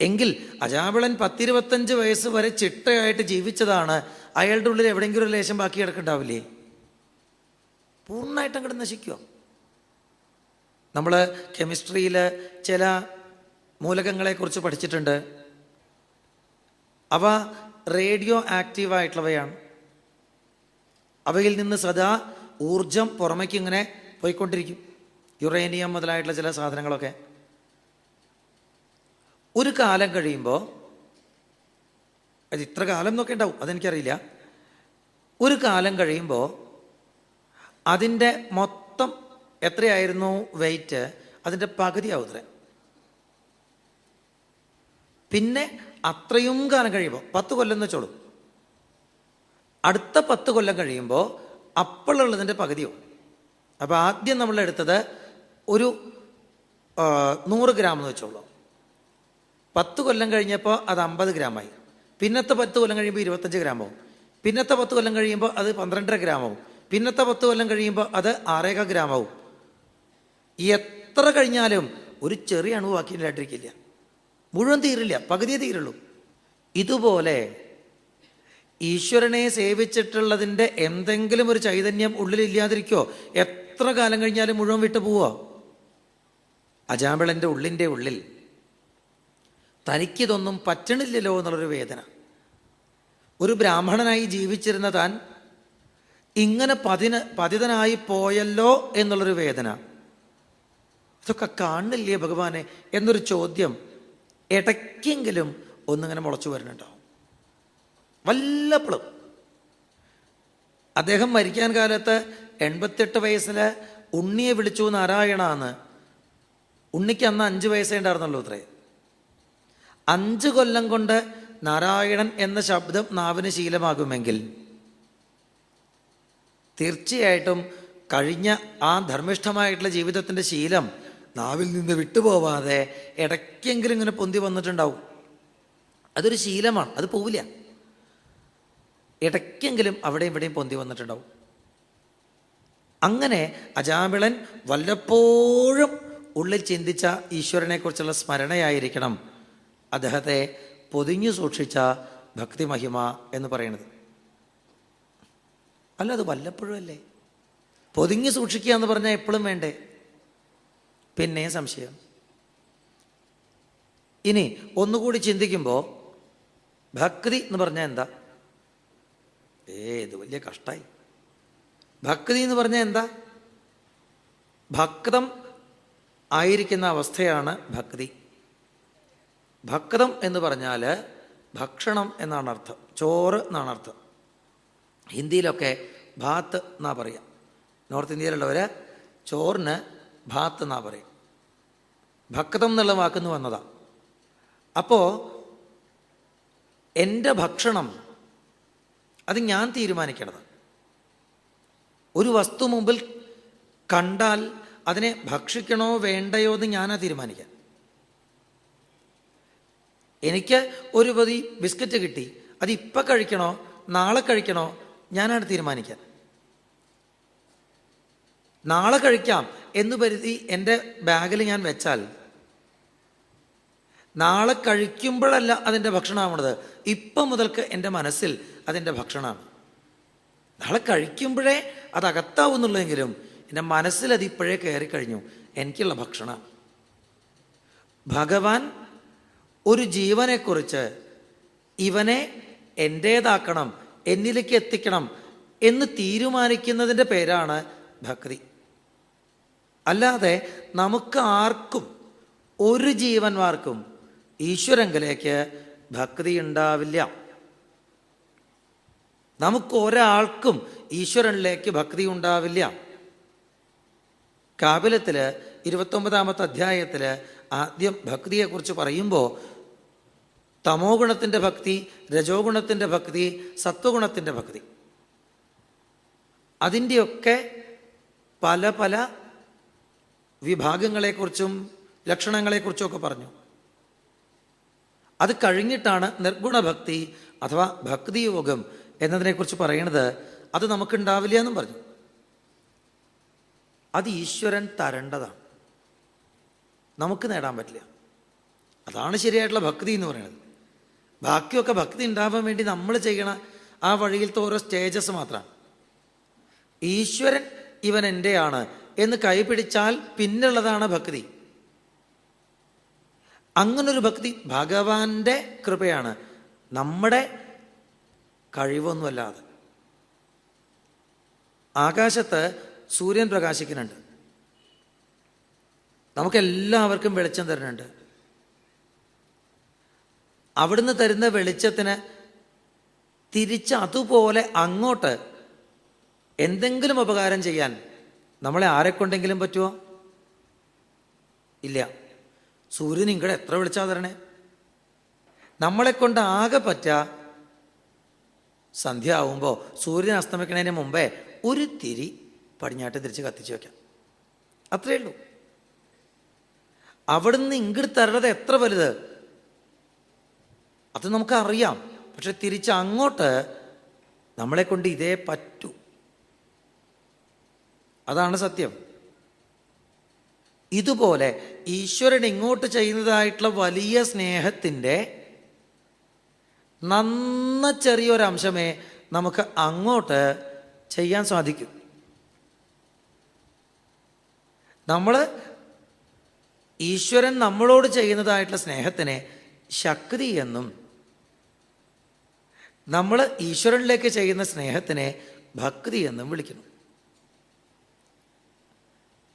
എങ്കിൽ അജാമിളൻ 10-25 വയസ്സ് വരെ ചിട്ടയായിട്ട് ജീവിച്ചതാണ്. അയാളുടെ ഉള്ളിൽ എവിടെയെങ്കിലും ഒരു ലേശം ബാക്കി കിടക്കണ്ടാവില്ലേ? പൂർണ്ണമായിട്ടും അങ്ങോട്ട് നശിക്കുമോ? നമ്മൾ കെമിസ്ട്രിയിൽ ചില മൂലകങ്ങളെക്കുറിച്ച് പഠിച്ചിട്ടുണ്ട്. അവ റേഡിയോ ആക്റ്റീവായിട്ടുള്ളവയാണ്. അവയിൽ നിന്ന് സദാ ഊർജം പുറമേക്ക് ഇങ്ങനെ പോയിക്കൊണ്ടിരിക്കും. യുറേനിയം മുതലായിട്ടുള്ള ചില സാധനങ്ങളൊക്കെ. ഒരു കാലം കഴിയുമ്പോൾ, അത് ഇത്ര കാലം എന്നൊക്കെ ഉണ്ടാവും, അതെനിക്കറിയില്ല. ഒരു കാലം കഴിയുമ്പോൾ അതിൻ്റെ മൊത്തം എത്രയായിരുന്നു വെയിറ്റ്, അതിൻ്റെ പകുതിയാവുത്രേ. പിന്നെ അത്രയും കാലം കഴിയുമ്പോൾ 10 കൊല്ലം എന്ന് വെച്ചോളൂ, അടുത്ത 10 കൊല്ലം കഴിയുമ്പോൾ അപ്പോഴുള്ളതിൻ്റെ പകുതിയോ. അപ്പോൾ ആദ്യം നമ്മൾ എടുത്തത് ഒരു 100 ഗ്രാം എന്ന് വെച്ചോളൂ. 10 കൊല്ലം കഴിഞ്ഞപ്പോൾ അത് 50 ഗ്രാമായി. പിന്നത്തെ 10 കൊല്ലം കഴിയുമ്പോൾ 25 ഗ്രാമാവും. പിന്നത്തെ 10 കൊല്ലം കഴിയുമ്പോൾ അത് 12.5 ഗ്രാമാവും. പിന്നത്തെ 10 കൊല്ലം കഴിയുമ്പോൾ അത് 6.25 ഗ്രാമാവും. എത്ര കഴിഞ്ഞാലും ഒരു ചെറിയ അണു ബാക്കിയില്ലാണ്ടിരിക്കില്ല. മുഴുവൻ തീരില്ല, പകുതിയേ തീരുള്ളൂ. ഇതുപോലെ ഈശ്വരനെ സേവിച്ചിട്ടുള്ളതിൻ്റെ എന്തെങ്കിലും ഒരു ചൈതന്യം ഉള്ളിലില്ലാതിരിക്കോ? എത്ര കാലം കഴിഞ്ഞാലും മുഴുവൻ വിട്ടു പോവോ? അജാമിളൻ്റെ ഉള്ളിൻ്റെ ഉള്ളിൽ തനിക്കിതൊന്നും പറ്റണില്ലല്ലോ എന്നുള്ളൊരു വേദന. ഒരു ബ്രാഹ്മണനായി ജീവിച്ചിരുന്ന താൻ ഇങ്ങനെ പതിതനായി പോയല്ലോ എന്നുള്ളൊരു വേദന. ഇതൊക്കെ കാണില്ലേ ഭഗവാനെ എന്നൊരു ചോദ്യം ഇടയ്ക്കെങ്കിലും ഒന്നിങ്ങനെ മുളച്ചു വരുന്നുണ്ടാവും. വല്ലപ്പോഴും. അദ്ദേഹം മരിക്കാൻ കാലത്ത് 88 വയസ്സിൽ ഉണ്ണിയെ വിളിച്ചു നാരായണാന്ന്. ഉണ്ണിക്ക് അന്ന് 5 വയസ്സേ ഉണ്ടായിരുന്നുള്ളൂ അത്രേ. 5 കൊല്ലം കൊണ്ട് നാരായണൻ എന്ന ശബ്ദം നാവിന് ശീലമാകുമെങ്കിൽ തീർച്ചയായിട്ടും കഴിഞ്ഞ ആ ധർമ്മിഷ്ഠമായിട്ടുള്ള ജീവിതത്തിൻ്റെ ശീലം നാവിൽ നിന്ന് വിട്ടുപോവാതെ ഇടയ്ക്കെങ്കിലും ഇങ്ങനെ പൊന്തി വന്നിട്ടുണ്ടാവും. അതൊരു ശീലമാണ്, അത് പോവില്ല. ഇടയ്ക്കെങ്കിലും അവിടെയും ഇവിടെയും പൊന്തി വന്നിട്ടുണ്ടാവും. അങ്ങനെ അജാമിളൻ വല്ലപ്പോഴും ഉള്ളിൽ ചിന്തിച്ച ഈശ്വരനെക്കുറിച്ചുള്ള സ്മരണയായിരിക്കണം അദ്ദേഹത്തെ പൊതിഞ്ഞു സൂക്ഷിച്ച ഭക്തിമഹിമ എന്ന് പറയുന്നത്. അല്ല, അത് വല്ലപ്പോഴും അല്ലേ? പൊതിഞ്ഞു സൂക്ഷിക്കുക എന്ന് പറഞ്ഞാൽ എപ്പോഴും വേണ്ടേ? പിന്നെ സംശയം. ഇനി ഒന്നുകൂടി ചിന്തിക്കുമ്പോൾ ഭക്തി എന്ന് പറഞ്ഞാൽ എന്താ? ഇത് വലിയ കഷ്ടായി. ഭക്തി എന്ന് പറഞ്ഞാൽ എന്താ? ഭക്തം ആയിരിക്കുന്ന അവസ്ഥയാണ് ഭക്തി. ഭക്തം എന്ന് പറഞ്ഞാൽ ഭക്ഷണം എന്നാണ് അർത്ഥം, ചോറ് എന്നാണ് അർത്ഥം. ഹിന്ദിയിലൊക്കെ ഭാത്ത് എന്നാ പറയുക. നോർത്ത് ഇന്ത്യയിലുള്ളവർ ചോറിന് ഭാത്ത് എന്നാ പറയും. ഭക്തം എന്നുള്ള വാക്കുന്ന് വന്നതാ. അപ്പോൾ എൻ്റെ ഭക്ഷണം അത് ഞാൻ തീരുമാനിക്കണത്. ഒരു വസ്തു മുമ്പിൽ കണ്ടാൽ അതിനെ ഭക്ഷിക്കണോ വേണ്ടയോ എന്ന് ഞാനാ തീരുമാനിക്കാൻ. എനിക്ക് ഒരു പൊതി ബിസ്ക്കറ്റ് കിട്ടി, അത് ഇപ്പം കഴിക്കണോ നാളെ കഴിക്കണോ ഞാനാണ് തീരുമാനിക്കാൻ. നാളെ കഴിക്കാം എന്ന് കരുതി എൻ്റെ ബാഗിൽ ഞാൻ വെച്ചാൽ നാളെ കഴിക്കുമ്പോഴല്ല അതിൻ്റെ ഭക്ഷണമാണത്, ഇപ്പം മുതൽക്ക് എൻ്റെ മനസ്സിൽ അതിൻ്റെ ഭക്ഷണമാണ്. നാളെ കഴിക്കുമ്പോഴേ അത് അകത്താവുന്നുള്ളെങ്കിലും എൻ്റെ മനസ്സിൽ അത് ഇപ്പോഴേ കയറിക്കഴിഞ്ഞു, എനിക്കുള്ള ഭക്ഷണം. ഭഗവാൻ ഒരു ജീവനെക്കുറിച്ച് ഇവനെ എൻ്റേതാക്കണം, എന്നിലേക്ക് എത്തിക്കണം എന്ന് തീരുമാനിക്കുന്നതിൻ്റെ പേരാണ് ഭക്തി. അല്ലാതെ നമുക്ക് ആർക്കും, ഒരു ജീവന്മാർക്കും ഈശ്വരങ്കിലേക്ക് ഭക്തി ഉണ്ടാവില്ല. നമുക്ക് ഒരാൾക്കും ഈശ്വരനിലേക്ക് ഭക്തി ഉണ്ടാവില്ല. കാപിലത്തിൽ 29-ാമത്തെ അധ്യായത്തിൽ ആദ്യം ഭക്തിയെക്കുറിച്ച് പറയുമ്പോൾ തമോ ഗുണത്തിൻ്റെ ഭക്തി, രജോ ഗുണത്തിൻ്റെ ഭക്തി, സത്വഗുണത്തിൻ്റെ ഭക്തി, അതിൻ്റെയൊക്കെ പല പല വിഭാഗങ്ങളെക്കുറിച്ചും ലക്ഷണങ്ങളെക്കുറിച്ചും പറഞ്ഞു. അത് കഴിഞ്ഞിട്ടാണ് നിർഗുണഭക്തി അഥവാ ഭക്തിയോഗം എന്നതിനെക്കുറിച്ച് പറയുന്നത്. അത് നമുക്കുണ്ടാവില്ല എന്നും പറഞ്ഞു. അത് ഈശ്വരൻ തരേണ്ടതാണ്, നമുക്ക് നേടാൻ പറ്റില്ല. അതാണ് ശരിയായിട്ടുള്ള ഭക്തി എന്ന് പറയുന്നത്. ബാക്കിയൊക്കെ ഭക്തി ഉണ്ടാവാൻ വേണ്ടി നമ്മൾ ചെയ്യണ ആ വഴിയിലത്തെ ഓരോ സ്റ്റേജസ് മാത്രമാണ്. ഈശ്വരൻ ഇവൻ എൻ്റെയാണ് എന്ന് കൈപിടിച്ചാൽ പിന്നുള്ളതാണ് ഭക്തി. അങ്ങനൊരു ഭക്തി ഭഗവാന്റെ കൃപയാണ്, നമ്മുടെ കഴിവൊന്നുമല്ലാതെ. ആകാശത്ത് സൂര്യൻ പ്രകാശിക്കുന്നുണ്ട്, നമുക്കെല്ലാവർക്കും വെളിച്ചം തരുന്നുണ്ട്. അവിടുന്ന് തരുന്ന വെളിച്ചത്തിന് തിരിച്ച് അതുപോലെ അങ്ങോട്ട് എന്തെങ്കിലും ഉപകാരം ചെയ്യാൻ നമ്മളെ ആരെക്കൊണ്ടെങ്കിലും പറ്റുമോ? ഇല്ല. സൂര്യൻ ഇങ്ങടെ എത്ര വെളിച്ചാ തരണേ? നമ്മളെ കൊണ്ട് ആകെ പറ്റുക സന്ധ്യ ആവുമ്പോൾ സൂര്യൻ അസ്തമിക്കുന്നതിന് മുമ്പേ ഒരു തിരി പടിഞ്ഞാട്ട് തിരിച്ച് കത്തിച്ച് വയ്ക്കാം, അത്രയേ ഉള്ളൂ. അവിടുന്ന് ഇങ്ങോട്ട് തരണത് എത്ര വലുത് അത് നമുക്കറിയാം. പക്ഷെ തിരിച്ച് അങ്ങോട്ട് നമ്മളെ കൊണ്ട് ഇതേ പറ്റൂ, അതാണ് സത്യം. ഇതുപോലെ ഈശ്വരൻ ഇങ്ങോട്ട് ചെയ്യുന്നതായിട്ടുള്ള വലിയ സ്നേഹത്തിൻ്റെ നന്ന ചെറിയൊരംശമേ നമുക്ക് അങ്ങോട്ട് ചെയ്യാൻ സാധിക്കും. നമ്മൾ ഈശ്വരൻ നമ്മളോട് ചെയ്യുന്നതായിട്ടുള്ള സ്നേഹത്തിനെ ശക്തി എന്നും, നമ്മൾ ഈശ്വരനിലേക്ക് ചെയ്യുന്ന സ്നേഹത്തിനെ ഭക്തി എന്നും വിളിക്കുന്നു.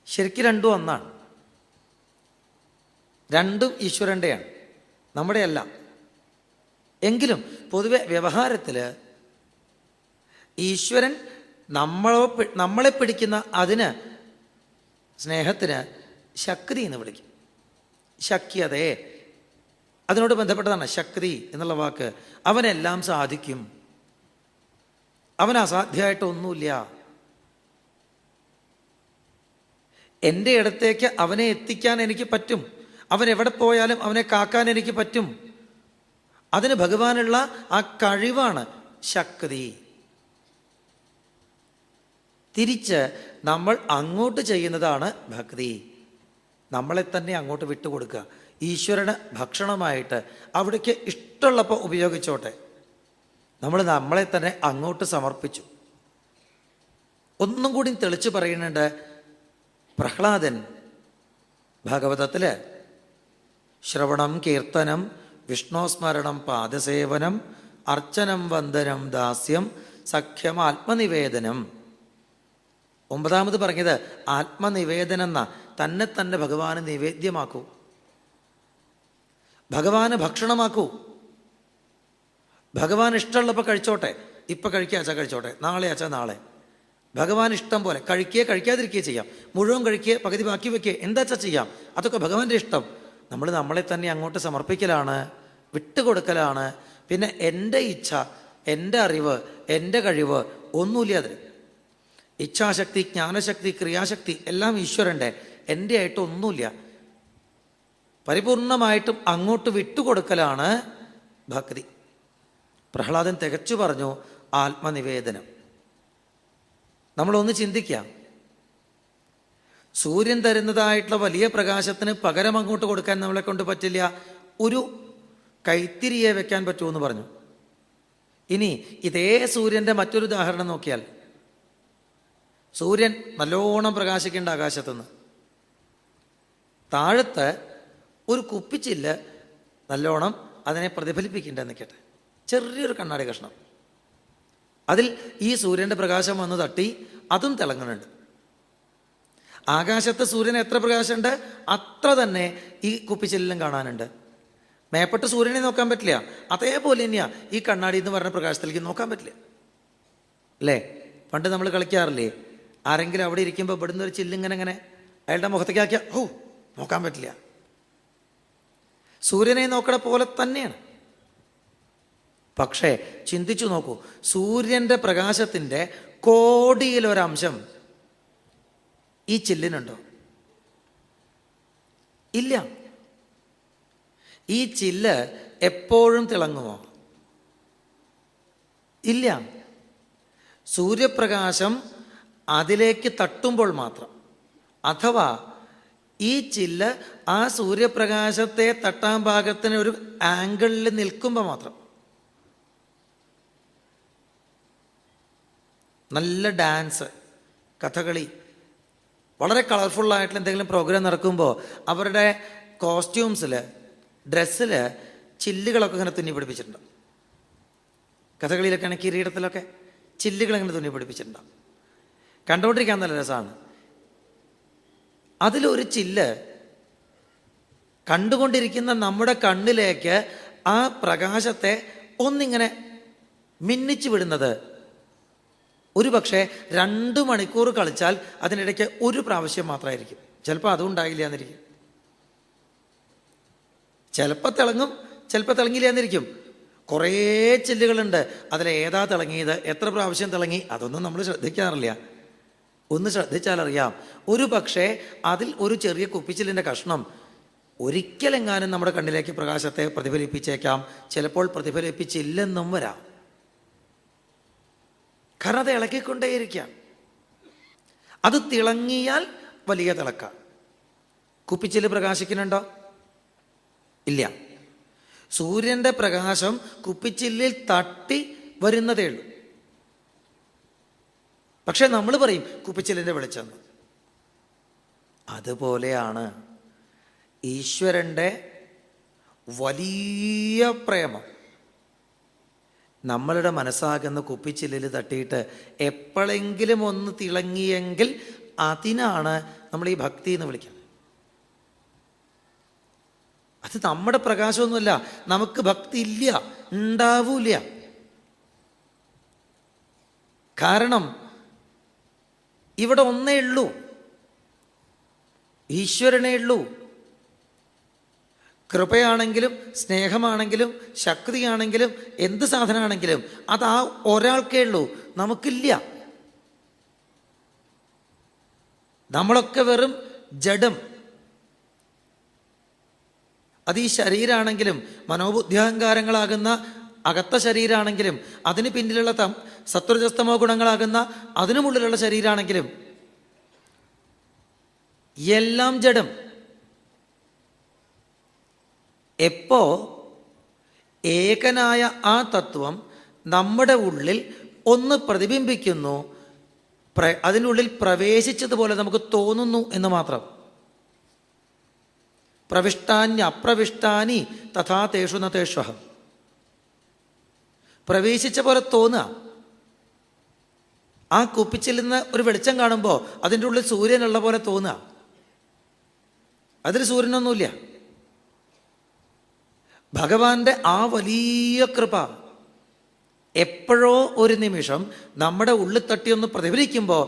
ശരിക്കും രണ്ടും ഒന്നാണ്. രണ്ടും ഈശ്വരൻ്റെയാണ്, നമ്മുടെ അല്ല. എങ്കിലും പൊതുവെ വ്യവഹാരത്തിൽ ഈശ്വരൻ നമ്മളെ പിടിക്കുന്ന അതിന്, സ്നേഹത്തിന് ശക്തി എന്ന് വിളിക്കും. ശക്യതേ അതിനോട് ബന്ധപ്പെട്ടതാണ് ശക്തി എന്നുള്ള വാക്ക്. അവനെല്ലാം സാധിക്കും, അവൻ അസാധ്യമായിട്ടൊന്നുമില്ല. എൻ്റെ അടുത്തേക്ക് അവനെ എത്തിക്കാൻ എനിക്ക് പറ്റും, അവൻ എവിടെ പോയാലും അവനെ കാക്കാൻ എനിക്ക് പറ്റും. അതിന് ഭഗവാനുള്ള ആ കഴിവാണ് ശക്തി. തിരിച്ച് നമ്മൾ അങ്ങോട്ട് ചെയ്യുന്നതാണ് ഭക്തി. നമ്മളെ തന്നെ അങ്ങോട്ട് വിട്ടുകൊടുക്കുക. ഈശ്വരന് ഭക്ഷണമായിട്ട് അവിടേക്ക് ഇഷ്ടമുള്ളപ്പോൾ ഉപയോഗിച്ചോട്ടെ. നമ്മളെ തന്നെ അങ്ങോട്ട് സമർപ്പിച്ചു. ഒന്നും കൂടി തെളിച്ച് പറയുന്നുണ്ട് പ്രഹ്ലാദൻ ഭാഗവതത്തിൽ. ശ്രവണം കീർത്തനം വിഷ്ണുസ്മരണം പാദസേവനം അർച്ചനം വന്ദനം ദാസ്യം സഖ്യം ആത്മനിവേദനം. 9ാമത് പറഞ്ഞത് ആത്മനിവേദനം എന്നാ. തന്നെ തന്നെ ഭഗവാന് നിവേദ്യമാക്കൂ, ഭഗവാന് ഭക്ഷണമാക്കൂ. ഭഗവാൻ ഇഷ്ടമുള്ളപ്പോൾ കഴിച്ചോട്ടെ, ഇപ്പം കഴിക്കാച്ചാൽ കഴിച്ചോട്ടെ, നാളെ ആച്ചാൽ നാളെ. ഭഗവാൻ ഇഷ്ടം പോലെ കഴിക്കുക, കഴിക്കാതിരിക്കുകയോ ചെയ്യാം, മുഴുവൻ കഴിക്കുക, പകുതി ബാക്കി വയ്ക്കുക, എന്താച്ചാൽ ചെയ്യാം. അതൊക്കെ ഭഗവാന്റെ ഇഷ്ടം. നമ്മൾ നമ്മളെ തന്നെ അങ്ങോട്ട് സമർപ്പിക്കലാണ്, വിട്ടുകൊടുക്കലാണ്. പിന്നെ എൻ്റെ ഇച്ഛ, എൻ്റെ അറിവ്, എൻ്റെ കഴിവ് ഒന്നുമില്ല അതിൽ. ഇച്ഛാശക്തി, ജ്ഞാനശക്തി, ക്രിയാശക്തി എല്ലാം ഈശ്വരൻ്റെ, എൻ്റെ ആയിട്ട് ഒന്നുമില്ല. പരിപൂർണമായിട്ടും അങ്ങോട്ട് വിട്ടുകൊടുക്കലാണ് ഭക്തി. പ്രഹ്ലാദൻ തികച്ചു പറഞ്ഞു ആത്മനിവേദനം. നമ്മളൊന്ന് ചിന്തിക്കാം, സൂര്യൻ തരുന്നതായിട്ടുള്ള വലിയ പ്രകാശത്തിന് പകരം അങ്ങോട്ട് കൊടുക്കാൻ നമ്മളെ കൊണ്ട് പറ്റില്ല, ഒരു കൈത്തിരിയെ വെക്കാൻ പറ്റുമെന്ന് പറഞ്ഞു. ഇനി ഇതേ സൂര്യൻ്റെ മറ്റൊരു ഉദാഹരണം നോക്കിയാൽ, സൂര്യൻ നല്ലോണം പ്രകാശിക്കേണ്ട ആകാശത്തുനിന്ന്, താഴത്ത് ഒരു കുപ്പിച്ചില്ല് നല്ലോണം അതിനെ പ്രതിഫലിപ്പിക്കേണ്ട നിൽക്കട്ടെ, ചെറിയൊരു കണ്ണാടി കഷ്ണം. അതിൽ ഈ സൂര്യൻ്റെ പ്രകാശം വന്ന് തട്ടി അതും തിളങ്ങുന്നുണ്ട്. ആകാശത്ത് സൂര്യന് എത്ര പ്രകാശമുണ്ട് അത്ര തന്നെ ഈ കുപ്പിച്ചില്ലിലും കാണാനുണ്ട്. മേപ്പെട്ട് സൂര്യനെ നോക്കാൻ പറ്റില്ല, അതേപോലെ തന്നെയാ ഈ കണ്ണാടി എന്ന് പറഞ്ഞ പ്രകാശത്തിലേക്ക് നോക്കാൻ പറ്റില്ല അല്ലേ? പണ്ട് നമ്മൾ കളിക്കാറില്ലേ, ആരെങ്കിലും അവിടെ ഇരിക്കുമ്പോൾ ഇവിടുന്ന് ഒരു ചില്ലിങ്ങനെ അയാളുടെ മുഖത്തേക്ക് ആക്കിയാൽ നോക്കാൻ പറ്റില്ല. സൂര്യനെ നോക്കണ പോലെ തന്നെയാണ്. പക്ഷേ ചിന്തിച്ചു നോക്കൂ, സൂര്യൻ്റെ പ്രകാശത്തിൻ്റെ കോടിയിലൊരംശം ഈ ചില്ലിനുണ്ടോ? ഇല്ല. ഈ ചില്ല് എപ്പോഴും തിളങ്ങുമോ? ഇല്ല. സൂര്യപ്രകാശം അതിലേക്ക് തട്ടുമ്പോൾ മാത്രം, അഥവാ ഈ ചില്ല് ആ സൂര്യപ്രകാശത്തെ തട്ടാൻ പാകത്തിന് ഒരു ആംഗിളിൽ നിൽക്കുമ്പോൾ മാത്രം. നല്ല ഡാൻസ്, കഥകളി, വളരെ കളർഫുള്ളായിട്ടുള്ള എന്തെങ്കിലും പ്രോഗ്രാം നടക്കുമ്പോൾ അവരുടെ കോസ്റ്റ്യൂംസിൽ, ഡ്രസ്സിൽ ചില്ലുകളൊക്കെ ഇങ്ങനെ തുന്നി പിടിപ്പിച്ചിട്ടുണ്ടാവും. കഥകളിയിലൊക്കെയാണ്, കിരീടത്തിലൊക്കെ ചില്ലുകളിങ്ങനെ തുന്നി പിടിപ്പിച്ചിട്ടുണ്ടാവും. കണ്ടുകൊണ്ടിരിക്കാൻ നല്ല രസമാണ്. അതിലൊരു ചില്ല് കണ്ടുകൊണ്ടിരിക്കുന്ന നമ്മുടെ കണ്ണിലേക്ക് ആ പ്രകാശത്തെ ഒന്നിങ്ങനെ മിന്നിച്ചു വിടുന്നത് ഒരു പക്ഷേ 2 മണിക്കൂർ കളിച്ചാൽ അതിനിടയ്ക്ക് ഒരു പ്രാവശ്യം മാത്രമായിരിക്കും. ചിലപ്പോൾ അതും ഉണ്ടായില്ല എന്നിരിക്കും. ചിലപ്പോൾ തിളങ്ങും, ചിലപ്പോൾ തിളങ്ങില്ല എന്നിരിക്കും. കുറേ ചില്ലുകളുണ്ട്, അതിലേതാ തിളങ്ങിയത്, എത്ര പ്രാവശ്യം തിളങ്ങി, അതൊന്നും നമ്മൾ ശ്രദ്ധിക്കാറില്ല. ഒന്ന് ശ്രദ്ധിച്ചാലറിയാം, ഒരു പക്ഷേ അതിൽ ഒരു ചെറിയ കുപ്പിച്ചില്ലിൻ്റെ കഷ്ണം ഒരിക്കലെങ്ങാനും നമ്മുടെ കണ്ണിലേക്ക് പ്രകാശത്തെ പ്രതിഫലിപ്പിച്ചേക്കാം, ചിലപ്പോൾ പ്രതിഫലിപ്പിച്ചില്ലെന്നും വരാം. കാരണം അത് ഇളക്കിക്കൊണ്ടേയിരിക്കാം. അത് തിളങ്ങിയാൽ വലിയ തിളക്ക. കുപ്പിച്ചില്ല് പ്രകാശിക്കുന്നുണ്ടോ? ഇല്ല. സൂര്യൻ്റെ പ്രകാശം കുപ്പിച്ചില്ലിൽ തട്ടി വരുന്നതേ ഉള്ളൂ. പക്ഷെ നമ്മൾ പറയും കുപ്പിച്ചില്ലിൻ്റെ വെളിച്ചം. അതുപോലെയാണ് ഈശ്വരൻ്റെ വലിയ പ്രേമം നമ്മളുടെ മനസ്സാകുന്ന കുപ്പിച്ചില്ലിൽ തട്ടിയിട്ട് എപ്പോഴെങ്കിലും ഒന്ന് തിളങ്ങിയെങ്കിൽ അതിനാണ് നമ്മൾ ഈ ഭക്തി എന്ന് വിളിക്കുന്നത്. അത് നമ്മുടെ പ്രകാശമൊന്നുമല്ല, നമുക്ക് ഭക്തി ഇല്ല, ഉണ്ടാവൂല. കാരണം ഇവിടെ ഒന്നേ ഉള്ളൂ, ഈശ്വരനേ ഉള്ളൂ. കൃപയാണെങ്കിലും സ്നേഹമാണെങ്കിലും ശക്തിയാണെങ്കിലും എന്ത് സാധനമാണെങ്കിലും അത് ആ ഒരാൾക്കേ ഉള്ളൂ, നമുക്കില്ല. നമ്മളൊക്കെ വെറും ജഡം. അത് ഈ ശരീരമാണെങ്കിലും മനോബുദ്ധ്യഹങ്കാരങ്ങളാകുന്ന അകത്ത ശരീരമാണെങ്കിലും അതിന് പിന്നിലുള്ള സത്വരജസ്തമോ ഗുണങ്ങളാകുന്ന അതിനുമുള്ളിലുള്ള ശരീരമാണെങ്കിലും എല്ലാം ജഡം. എപ്പോ ഏകനായ ആ തത്വം നമ്മുടെ ഉള്ളിൽ ഒന്ന് പ്രതിബിംബിക്കുന്നു, അതിനുള്ളിൽ പ്രവേശിച്ചതുപോലെ നമുക്ക് തോന്നുന്നു എന്ന് മാത്രം. പ്രവിഷ്ടാന്യ അപ്രവിഷ്ടാനി തഥാ തേഷു ന തേഷ്വഹം. പ്രവേശിച്ച പോലെ തോന്നുക. ആ കുപ്പിച്ചില്ലുന്ന ഒരു വെളിച്ചം കാണുമ്പോൾ അതിൻ്റെ ഉള്ളിൽ സൂര്യനുള്ള പോലെ തോന്നുക. അതിൽ സൂര്യനൊന്നുമില്ല. ഭഗവാന്റെ ആ വലിയ കൃപ എപ്പോഴോ ഒരു നിമിഷം നമ്മുടെ ഉള്ളിൽ തട്ടിയൊന്ന് പ്രതിഫലിക്കുമ്പോൾ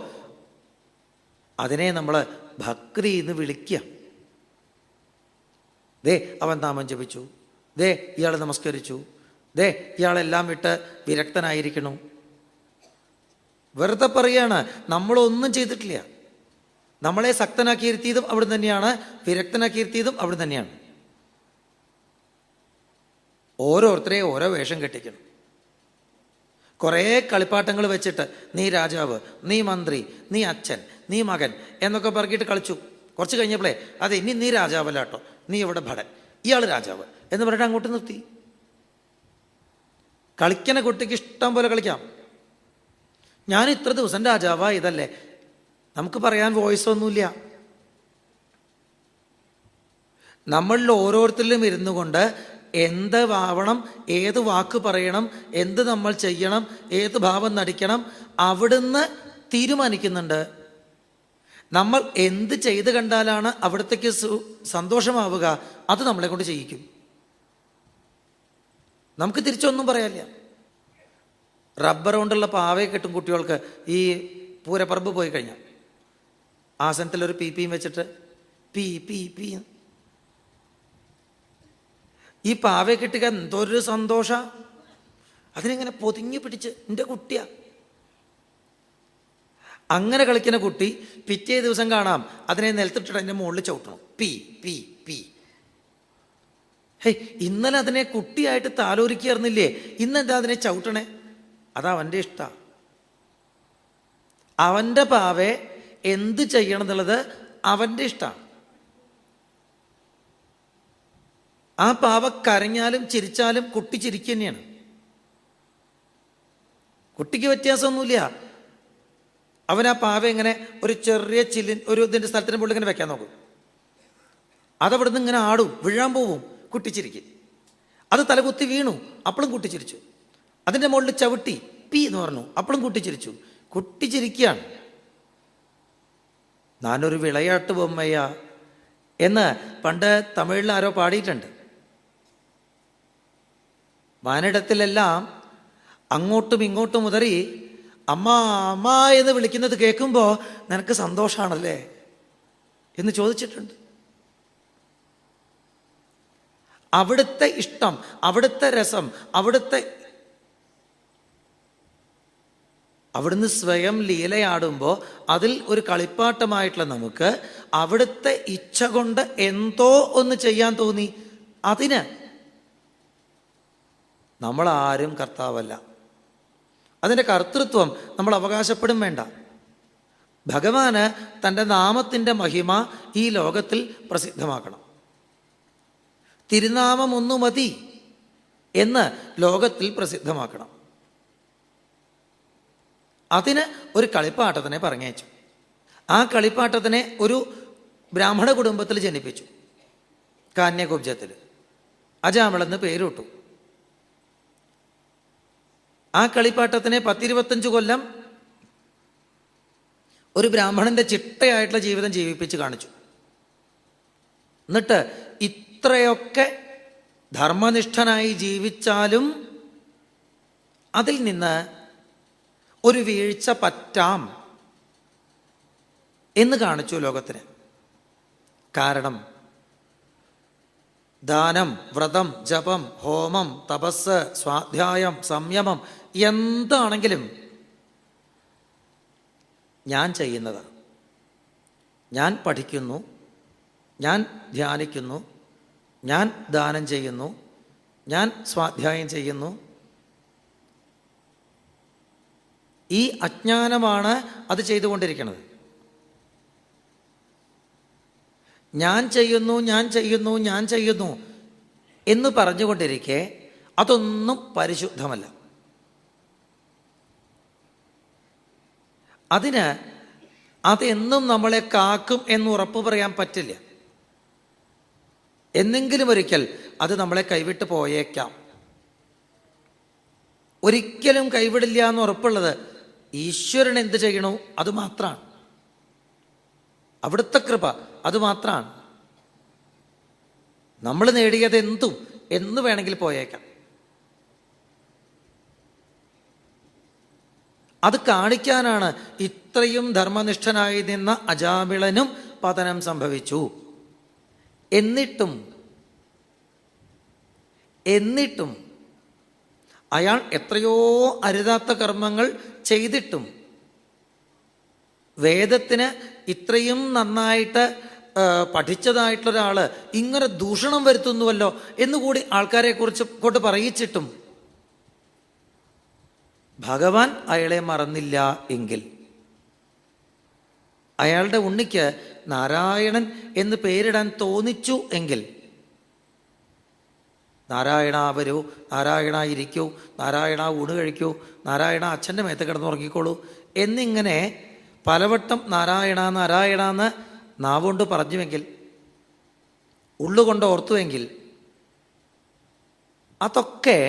അതിനെ നമ്മൾ ഭക്തി എന്ന് വിളിക്കുക. ദേ അവൻ നാമം ജപിച്ചു, ദേ ഇയാൾ നമസ്കരിച്ചു, ദേ ഇയാളെല്ലാം വിട്ട് വിരക്തനായിരിക്കണു. വെറുതെ പറയാണ്, നമ്മളൊന്നും ചെയ്തിട്ടില്ല. നമ്മളെ ശക്തനാക്കിയിരുത്തിയതും അവിടെ തന്നെയാണ്, വിരക്തനാക്കിയിരുത്തിയതും അവിടെ തന്നെയാണ്. ഓരോരുത്തരെ ഓരോ വേഷം കെട്ടിക്കണം. കുറേ കളിപ്പാട്ടങ്ങൾ വെച്ചിട്ട് നീ രാജാവ്, നീ മന്ത്രി, നീ അച്ഛൻ, നീ മകൻ എന്നൊക്കെ പറഞ്ഞിട്ട് കളിച്ചു. കുറച്ച് കഴിഞ്ഞപ്പോഴേ അതെ ഇനി നീ രാജാവല്ല കേട്ടോ, നീ ഇവിടെ ഭടൻ, ഇയാൾ രാജാവ് എന്ന് പറഞ്ഞിട്ട് അങ്ങോട്ട് നിർത്തി. കളിക്കണ കുട്ടിക്ക് ഇഷ്ടം പോലെ കളിക്കാം. ഞാൻ ഇത്ര ദിവസം രാജാവാ ഇതല്ലേ, നമുക്ക് പറയാൻ വോയിസ് ഒന്നുമില്ല. നമ്മളിൽ ഓരോരുത്തരിലും ഇരുന്നു കൊണ്ട് എന്ത് ആവണം, ഏത് വാക്ക് പറയണം, എന്ത് നമ്മൾ ചെയ്യണം, ഏത് ഭാവം നടിക്കണം, അവിടുന്ന് തീരുമാനിക്കുന്നുണ്ട്. നമ്മൾ എന്ത് ചെയ്ത് കണ്ടാലാണ് അവിടത്തേക്ക് സന്തോഷമാവുക, അത് നമ്മളെ കൊണ്ട് ചെയ്യിക്കും. നമുക്ക് തിരിച്ചൊന്നും പറയാനില്ല. റബ്ബർ കൊണ്ടുള്ള പാവയെ കെട്ടും കുട്ടികൾക്ക് ഈ പൂരപ്പറമ്പ് പോയി കഴിഞ്ഞാൽ ആസനത്തിലൊരു പീപ്പിയും വെച്ചിട്ട് പീ പീ പീ. ഈ പാവയെ കെട്ടുക എന്തൊരു സന്തോഷ. അതിനെങ്ങനെ പൊതിഞ്ഞു പിടിച്ച് എൻ്റെ കുട്ടിയാ. അങ്ങനെ കളിക്കുന്ന കുട്ടി പിറ്റേ ദിവസം കാണാം അതിനെ നിലത്തിട്ടിട്ട് അതിൻ്റെ മുകളിൽ ചവിട്ടണം. പീ പീ പീ. ഹേയ്, ഇന്നലെ അതിനെ കുട്ടിയായിട്ട് താലോലിക്കായിരുന്നില്ലേ, ഇന്നെന്താ അതിനെ ചവിട്ടണേ? അതവൻ്റെ ഇഷ്ടം. അവൻ്റെ പാവെ എന്ത് ചെയ്യണം എന്നുള്ളത് അവൻ്റെ ഇഷ്ടമാണ്. ആ പാവ കരഞ്ഞാലും ചിരിച്ചാലും കുട്ടി ചിരിക്കുക തന്നെയാണ്. കുട്ടിക്ക് വ്യത്യാസമൊന്നുമില്ല. അവൻ ആ പാവ ഇങ്ങനെ ഒരു ചെറിയ ഒരു ഇതിൻ്റെ സ്ഥലത്തിന് മുകളിൽ ഇങ്ങനെ വെക്കാൻ നോക്കും. അതവിടുന്ന് ഇങ്ങനെ ആടും, വീഴാൻ പോവും, കുട്ടിച്ചിരിക്കും. അത് തലകുത്തി വീണു, അപ്പോഴും കുട്ടിച്ചിരിച്ചു. അതിൻ്റെ മുകളിൽ ചവിട്ടി പീ എന്ന് പറഞ്ഞു, അപ്പോഴും കുട്ടിച്ചിരിച്ചു. കുട്ടിച്ചിരിക്കുകയാണ്. ഞാനൊരു വിളയാട്ട് ബൊമ്മയ്യ എന്ന് പണ്ട് തമിഴിൽ ആരോ പാടിയിട്ടുണ്ട്. വാനിടത്തിലെല്ലാം അങ്ങോട്ടും ഇങ്ങോട്ടും ഉതറി അമ്മ അമ്മ എന്ന് വിളിക്കുന്നത് കേൾക്കുമ്പോൾ നിനക്ക് സന്തോഷമാണല്ലേ എന്ന് ചോദിച്ചിട്ടുണ്ട്. അവിടുത്തെ ഇഷ്ടം, അവിടുത്തെ രസം, അവിടുന്ന് സ്വയം ലീലയാടുമ്പോൾ അതിൽ ഒരു കളിപ്പാട്ടമായിട്ടുള്ള നമുക്ക് അവിടുത്തെ ഇച്ഛ കൊണ്ട് എന്തോ ഒന്ന് ചെയ്യാൻ തോന്നി. അതിന് നമ്മളാരും കർത്താവല്ല. അതിൻ്റെ കർത്തൃത്വം നമ്മൾ അവകാശപ്പെടും വേണ്ട. ഭഗവാന് തൻ്റെ നാമത്തിൻ്റെ മഹിമ ഈ ലോകത്തിൽ പ്രസിദ്ധമാക്കണം. തിരുനാമം ഒന്നു മതി എന്ന് ലോകത്തിൽ പ്രസിദ്ധമാക്കണം. അതിന് ഒരു കളിപ്പാട്ടത്തിനെ പറഞ്ഞയച്ചു. ആ കളിപ്പാട്ടത്തിനെ ഒരു ബ്രാഹ്മണ കുടുംബത്തിൽ ജനിപ്പിച്ചു. കാന്യകുബ്ജത്തിൽ അജാമിളെന്ന് പേരിട്ടു. ആ കളിപ്പാട്ടത്തിനെ 10-25 കൊല്ലം ഒരു ബ്രാഹ്മണന്റെ ചിട്ടയായിട്ടുള്ള ജീവിതം ജീവിപ്പിച്ച് കാണിച്ചു. എന്നിട്ട് ഇത്രയൊക്കെ ധർമ്മനിഷ്ഠനായി ജീവിച്ചാലും അതിൽ നിന്ന് ഒരു വീഴ്ച പറ്റാം എന്ന് കാണിച്ചു ലോകത്തിന്. കാരണം ദാനം, വ്രതം, ജപം, ഹോമം, തപസ്, സ്വാധ്യായം, സംയമം എന്താണെങ്കിലും ഞാൻ ചെയ്യുന്നതാണ്. ഞാൻ പഠിക്കുന്നു, ഞാൻ ധ്യാനിക്കുന്നു, ഞാൻ ദാനം ചെയ്യുന്നു, ഞാൻ സ്വാധ്യായം ചെയ്യുന്നു. ഈ അജ്ഞാനമാണ് അത് ചെയ്തുകൊണ്ടിരിക്കുന്നത്. ഞാൻ ചെയ്യുന്നു, ഞാൻ ചെയ്യുന്നു, ഞാൻ ചെയ്യുന്നു എന്ന് പറഞ്ഞുകൊണ്ടിരിക്കെ അതൊന്നും പരിശുദ്ധമല്ല. അതിന് അതെന്നും നമ്മളെ കാക്കും എന്ന് ഉറപ്പ് പറയാൻ പറ്റില്ല. എന്നെങ്കിലും ഒരിക്കൽ അത് നമ്മളെ കൈവിട്ട് പോയേക്കാം. ഒരിക്കലും കൈവിടില്ല എന്ന് ഉറപ്പുള്ളത് ഈശ്വരൻ എന്ത് ചെയ്യണോ അത് മാത്രമാണ്. അവിടുത്തെ കൃപ അത് മാത്രമാണ്. നമ്മൾ നേടിയത് എന്തും എന്ന് വേണമെങ്കിൽ പോയേക്കാം. അത് കാണിക്കാനാണ് ഇത്രയും ധർമ്മനിഷ്ഠനായി നിന്ന അജാമിളനും പതനം സംഭവിച്ചു. എന്നിട്ടും അയാൾ എത്രയോ അരുതാത്ത കർമ്മങ്ങൾ ചെയ്തിട്ടും വേദത്തിന് ഇത്രയും നന്നായിട്ട് പഠിച്ചതായിട്ടുള്ളൊരാള് ഇങ്ങനെ ദൂഷണം വരുത്തുന്നുവല്ലോ എന്നുകൂടി ആൾക്കാരെ കുറിച്ച് കൊണ്ട് പറയിച്ചിട്ടും ഭഗവാൻ അയാളെ മറന്നില്ല എങ്കിൽ, അയാളുടെ ഉണ്ണിക്ക് നാരായണൻ എന്ന് പേരിടാൻ തോന്നിച്ചു എങ്കിൽ, നാരായണ വരൂ, നാരായണ ഇരിക്കൂ, നാരായണ ഊണ് കഴിക്കൂ, നാരായണ അച്ഛൻ്റെ മേത്ത് കിടന്നുറങ്ങിക്കോളൂ എന്നിങ്ങനെ പലവട്ടം നാരായണ നാരായണ എന്ന് നാവുകൊണ്ട് പറഞ്ഞുവെങ്കിൽ, ഉള്ളുകൊണ്ട് ഓർത്തുവെങ്കിൽ അതൊക്കെ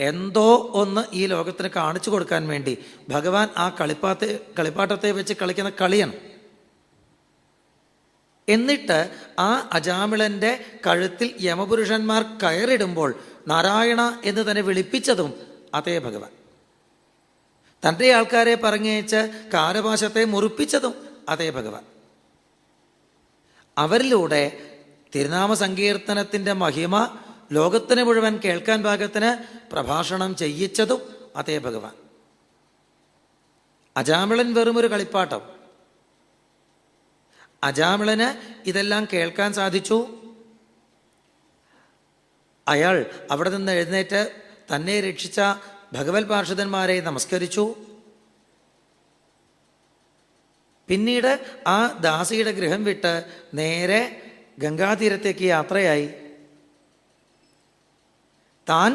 എന്തോ ഒന്ന് ഈ ലോകത്തിന് കാണിച്ചു കൊടുക്കാൻ വേണ്ടി ഭഗവാൻ ആ കളിപ്പാട്ടത്തെ വെച്ച് കളിക്കുന്ന കളിയാണ്. എന്നിട്ട് ആ അജാമിളന്റെ കഴുത്തിൽ യമപുരുഷന്മാർ കയറിടുമ്പോൾ നാരായണ എന്ന് തന്നെ വിളിപ്പിച്ചതും അതേ ഭഗവാൻ. തൻ്റെ ആൾക്കാരെ പറഞ്ഞയച്ച് കാലപാശത്തെ മുറിപ്പിച്ചതും അതേ ഭഗവാൻ. അവരിലൂടെ തിരുനാമ സങ്കീർത്തനത്തിൻ്റെ മഹിമ ലോകത്തിന് മുഴുവൻ കേൾക്കാൻ പാകത്തിന് പ്രഭാഷണം ചെയ്യിച്ചതും അതേ ഭഗവാൻ. അജാമിളൻ വെറുമൊരു കളിപ്പാട്ടം. അജാമിളന് ഇതെല്ലാം കേൾക്കാൻ സാധിച്ചു. അയാൾ അവിടെ നിന്ന് എഴുന്നേറ്റ് തന്നെ രക്ഷിച്ച ഭഗവത് പാർഷദന്മാരെ നമസ്കരിച്ചു. പിന്നീട് ആ ദാസിയുടെ ഗൃഹം വിട്ട് നേരെ ഗംഗാതീരത്തേക്ക് യാത്രയായി. താൻ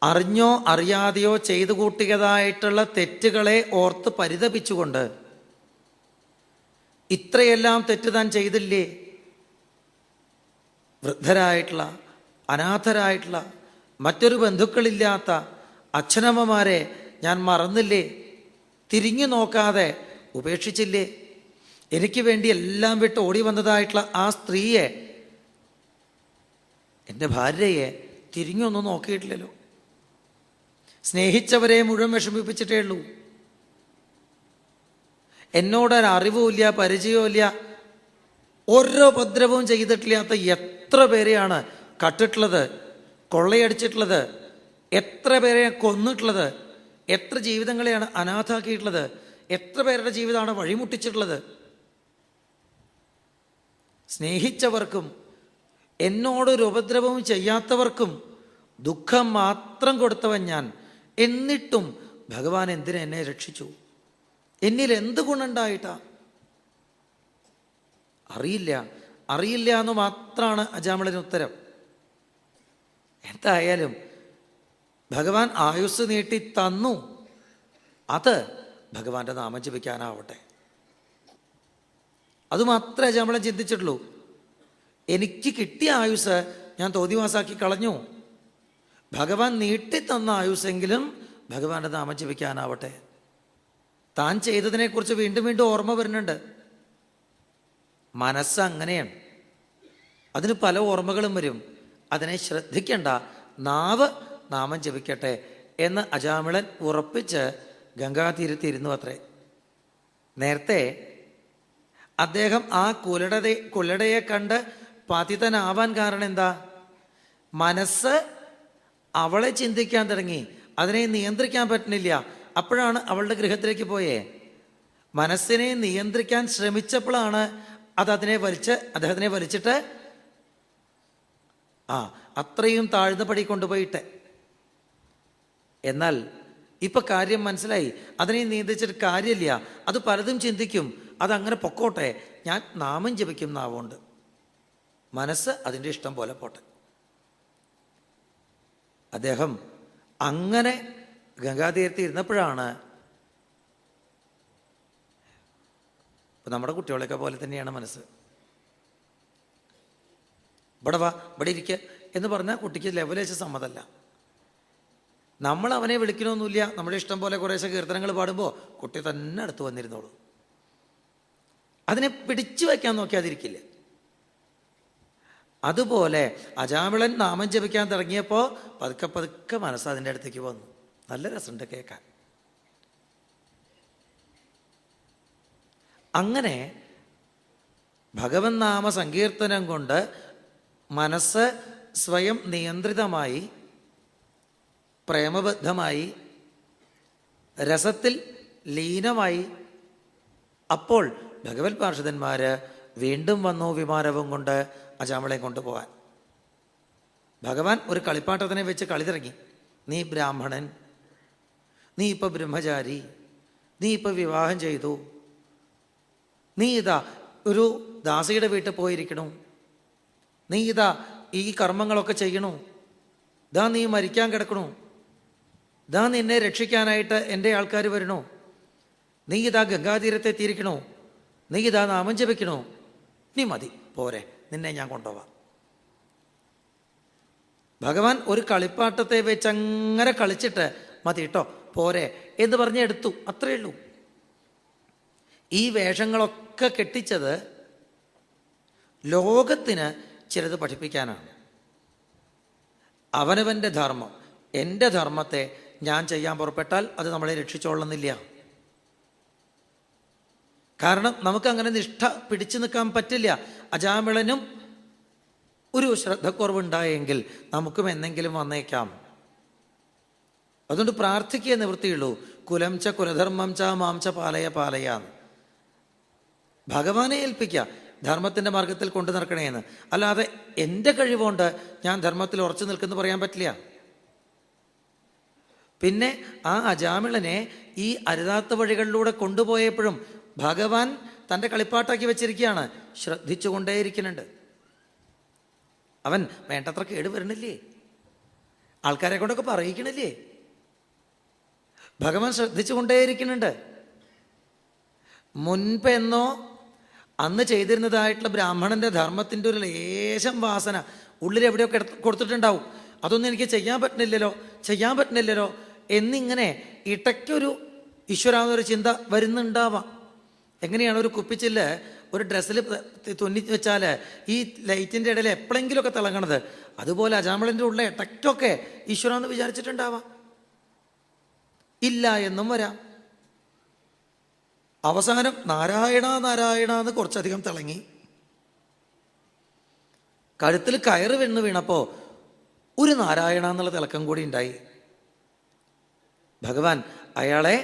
അറിഞ്ഞോ അറിയാതെയോ ചെയ്തു കൂട്ടിയതായിട്ടുള്ള തെറ്റുകളെ ഓർത്ത് പരിതപിച്ചുകൊണ്ട്, ഇത്രയെല്ലാം തെറ്റ് താൻ ചെയ്തില്ലേ, വൃദ്ധരായിട്ടുള്ള അനാഥരായിട്ടുള്ള മറ്റൊരു ബന്ധുക്കളില്ലാത്ത അച്ഛനമ്മമാരെ ഞാൻ മറന്നില്ലേ, തിരിഞ്ഞു നോക്കാതെ ഉപേക്ഷിച്ചില്ലേ, എനിക്ക് വേണ്ടി എല്ലാം വിട്ട് ഓടി വന്നതായിട്ടുള്ള ആ സ്ത്രീയെ, എൻ്റെ ഭാര്യയെ തിരിഞ്ഞൊന്നും നോക്കിയിട്ടില്ലല്ലോ, സ്നേഹിച്ചവരെ മുഴുവൻ വിഷമിപ്പിച്ചിട്ടേ ഉള്ളൂ, എന്നോടൊരറിവുമില്ല പരിചയവുമില്ല, ഓരോ ഉപദ്രവവും ചെയ്തിട്ടില്ലാത്ത എത്ര പേരെയാണ് കട്ടിട്ടുള്ളത്, കൊള്ളയടിച്ചിട്ടുള്ളത്, എത്ര പേരെ കൊന്നിട്ടുള്ളത്, എത്ര ജീവിതങ്ങളെയാണ് അനാഥാക്കിയിട്ടുള്ളത്, എത്ര പേരുടെ ജീവിതമാണ് വഴിമുട്ടിച്ചിട്ടുള്ളത്. സ്നേഹിച്ചവർക്കും എന്നോടൊരു ഉപദ്രവവും ചെയ്യാത്തവർക്കും ദുഃഖം മാത്രം കൊടുത്തവൻ ഞാൻ. എന്നിട്ടും ഭഗവാൻ എന്തിനെ എന്നെ രക്ഷിച്ചു? എന്നിൽ എന്ത് ഗുണമുണ്ടായിട്ടാ? അറിയില്ല എന്ന് മാത്രമാണ് അജാമിളന് ഉത്തരം. എന്തായാലും ഭഗവാൻ ആയുസ് നീട്ടി തന്നു, അത് ഭഗവാന്റെ നാമം ജപിക്കാനാവട്ടെ. അതുമാത്രമേ അജാമിളൻ ചിന്തിച്ചിട്ടുള്ളൂ. എനിക്ക് കിട്ടിയ ആയുസ് ഞാൻ തോന്നിവാസാക്കി കളഞ്ഞു, ഭഗവാൻ നീട്ടിത്തന്ന ആയുസ്സെങ്കിലും ഭഗവാന്റെ നാമം ജപിക്കാനാവട്ടെ. താൻ ചെയ്തതിനെക്കുറിച്ച് വീണ്ടും വീണ്ടും ഓർമ്മ വരുന്നുണ്ട്. മനസ്സ് അങ്ങനെയാണ്, അതിന് പല ഓർമ്മകളും വരും. അതിനെ ശ്രദ്ധിക്കണ്ട, നാവ് നാമം ജപിക്കട്ടെ എന്ന് അജാമിളൻ ഉറപ്പിച്ച് ഗംഗാതീരത്തിരുന്നു അത്രേ. നേരത്തെ അദ്ദേഹം ആ കുലടയെ കണ്ട് പതിതനാവാൻ കാരണം എന്താ? മനസ്സ് അവളെ ചിന്തിക്കാൻ തുടങ്ങി, അതിനെ നിയന്ത്രിക്കാൻ പറ്റുന്നില്ല. അപ്പോഴാണ് അവളുടെ ഗൃഹത്തിലേക്ക് പോയേ. മനസ്സിനെ നിയന്ത്രിക്കാൻ ശ്രമിച്ചപ്പോഴാണ് അദ്ദേഹത്തിനെ വലിച്ചിട്ട് അത്രയും താഴ്ന്ന പടി കൊണ്ടുപോയിട്ട്. എന്നാൽ ഇപ്പൊ കാര്യം മനസ്സിലായി, അതിനെ നിയന്ത്രിച്ചിട്ട് കാര്യമില്ല, അത് പലതും ചിന്തിക്കും, അതങ്ങനെ പൊക്കോട്ടെ, ഞാൻ നാമം ജപിക്കും നാവുകൊണ്ട്, മനസ്സ് അതിൻ്റെ ഇഷ്ടം പോലെ പോട്ടെ. അദ്ദേഹം അങ്ങനെ ഗംഗാതീരത്തിൽ ഇരുന്നപ്പോഴാണ്, നമ്മുടെ കുട്ടികളെയൊക്കെ പോലെ തന്നെയാണ് മനസ്സ്. ഇവിടെ വാ, ഇവിടെ ഇരിക്കുക എന്ന് പറഞ്ഞാൽ കുട്ടിക്ക് ലെവലേശ സമ്മതമല്ല. നമ്മൾ അവനെ വിളിക്കണമെന്നില്ല, നമ്മുടെ ഇഷ്ടം പോലെ കുറേശ്ശെ കീർത്തനങ്ങൾ പാടുമ്പോൾ കുട്ടി തന്നെ അടുത്ത് വന്നിരുന്നോളൂ. അതിനെ പിടിച്ചു വയ്ക്കാൻ നോക്കിയാതിരിക്കില്ല. അതുപോലെ അജാമിളൻ നാമം ജപിക്കാൻ തുടങ്ങിയപ്പോൾ പതുക്കെ പതുക്കെ മനസ്സ് അതിൻ്റെ അടുത്തേക്ക് വന്നു. നല്ല രസമുണ്ട് കേൾക്കാൻ. അങ്ങനെ ഭഗവൻ നാമ സങ്കീർത്തനം കൊണ്ട് മനസ്സ് സ്വയം നിയന്ത്രിതമായി, പ്രേമബദ്ധമായി, രസത്തിൽ ലീനമായി. അപ്പോൾ ഭഗവത് പാർഷദന്മാര് വീണ്ടും വന്നു വിമാനവും കൊണ്ട് അജാമിളെ കൊണ്ടുപോകാൻ. ഭഗവാൻ ഒരു കളിപ്പാട്ടത്തിനെ വെച്ച് കളി തുടങ്ങി. നീ ബ്രാഹ്മണൻ, നീ ഇപ്പൊ ബ്രഹ്മചാരി, നീ ഇപ്പൊ വിവാഹം ചെയ്തു, നീ ഇതാ ഒരു ദാസിയുടെ വീട്ടിൽ പോയിരിക്കണു, നീ ഇതാ ഈ കർമ്മങ്ങളൊക്കെ ചെയ്യണു, ഇതാ നീ മരിക്കാൻ കിടക്കണു, ഇതാ നിന്നെ രക്ഷിക്കാനായിട്ട് എൻ്റെ ആൾക്കാർ വരണു, നീ ഇതാ ഗംഗാതീരത്തെ എത്തിയിരിക്കണു, നീ ഇതാ നാമം ജപിക്കണു, നീ മതി പോരെ, നിന്നെ ഞാൻ കൊണ്ടുപോവാം. ഭഗവാൻ ഒരു കളിപ്പാട്ടത്തെ വെച്ച് അങ്ങനെ കളിച്ചിട്ട് മതി കേട്ടോ പോരെ എന്ന് പറഞ്ഞ് എടുത്തു, അത്രയേ ഉള്ളൂ. ഈ വേഷങ്ങളൊക്കെ കെട്ടിച്ചത് ലോകത്തിന് ചിലത് പഠിപ്പിക്കാനാണ്. അവനവൻ്റെ ധർമ്മം, എൻ്റെ ധർമ്മത്തെ ഞാൻ ചെയ്യാൻ പുറപ്പെട്ടാൽ അത് നമ്മളെ രക്ഷിച്ചോളുന്നില്ല. കാരണം നമുക്കങ്ങനെ നിഷ്ഠ പിടിച്ചു നിൽക്കാൻ പറ്റില്ല. അജാമിളനും ഒരു ശ്രദ്ധക്കുറവുണ്ടായെങ്കിൽ നമുക്കും എന്തെങ്കിലും വന്നേക്കാം. അതുകൊണ്ട് പ്രാർത്ഥിക്കുക നിവൃത്തിയുള്ളൂ. കുലം ച കുലധർമ്മം ച മാം ച പാലയ പാലയാന്ന് ഭഗവാനെ ഏൽപ്പിക്കുക, ധർമ്മത്തിൻ്റെ മാർഗത്തിൽ കൊണ്ടു നടക്കണേന്ന്. അല്ലാതെ എൻ്റെ കഴിവുകൊണ്ട് ഞാൻ ധർമ്മത്തിൽ ഉറച്ചു നിൽക്കുന്നു പറയാൻ പറ്റില്ല. പിന്നെ ആ അജാമിളനെ ഈ അരുതാത്ത വഴികളിലൂടെ കൊണ്ടുപോയപ്പോഴും ഭഗവാൻ തൻ്റെ കളിപ്പാട്ടാക്കി വെച്ചിരിക്കുകയാണ്, ശ്രദ്ധിച്ചുകൊണ്ടേയിരിക്കുന്നുണ്ട്. അവൻ വേണ്ടത്ര കേട് വരണില്ലേ, ആൾക്കാരെ കൊണ്ടൊക്കെ പറയിക്കണില്ലേ, ഭഗവാൻ ശ്രദ്ധിച്ചുകൊണ്ടേയിരിക്കുന്നുണ്ട്. മുൻപെന്നോ അന്ന് ചെയ്തിരുന്നതായിട്ടുള്ള ബ്രാഹ്മണന്റെ ധർമ്മത്തിൻ്റെ ഒരു ലേശം വാസന ഉള്ളിൽ എവിടെയൊക്കെ കൊടുത്തിട്ടുണ്ടാവും. അതൊന്നും എനിക്ക് ചെയ്യാൻ പറ്റുന്നില്ലല്ലോ എന്നിങ്ങനെ ഇടയ്ക്കൊരു ഈശ്വരാന്നൊരു ചിന്ത വരുന്നുണ്ടാവാം. എങ്ങനെയാണ് ഒരു കുപ്പിച്ചില് ഒരു ഡ്രസ്സിൽ തുന്നി വെച്ചാൽ ഈ ലൈറ്റിൻ്റെ ഇടയിൽ എപ്പോഴെങ്കിലുമൊക്കെ തിളങ്ങണത്, അതുപോലെ അജാമിളൻ്റെ ഉള്ള ഇടയ്ക്കൊക്കെ ഈശ്വരാന്ന് വിചാരിച്ചിട്ടുണ്ടാവാം, ഇല്ല എന്നും വരാം. അവസാനം നാരായണ നാരായണ എന്ന് കുറച്ചധികം തിളങ്ങി. കഴുത്തിൽ കയറ് വീണപ്പോൾ ഒരു നാരായണ എന്നുള്ള തിളക്കം കൂടി ഉണ്ടായി. ഭഗവാൻ അയാളെ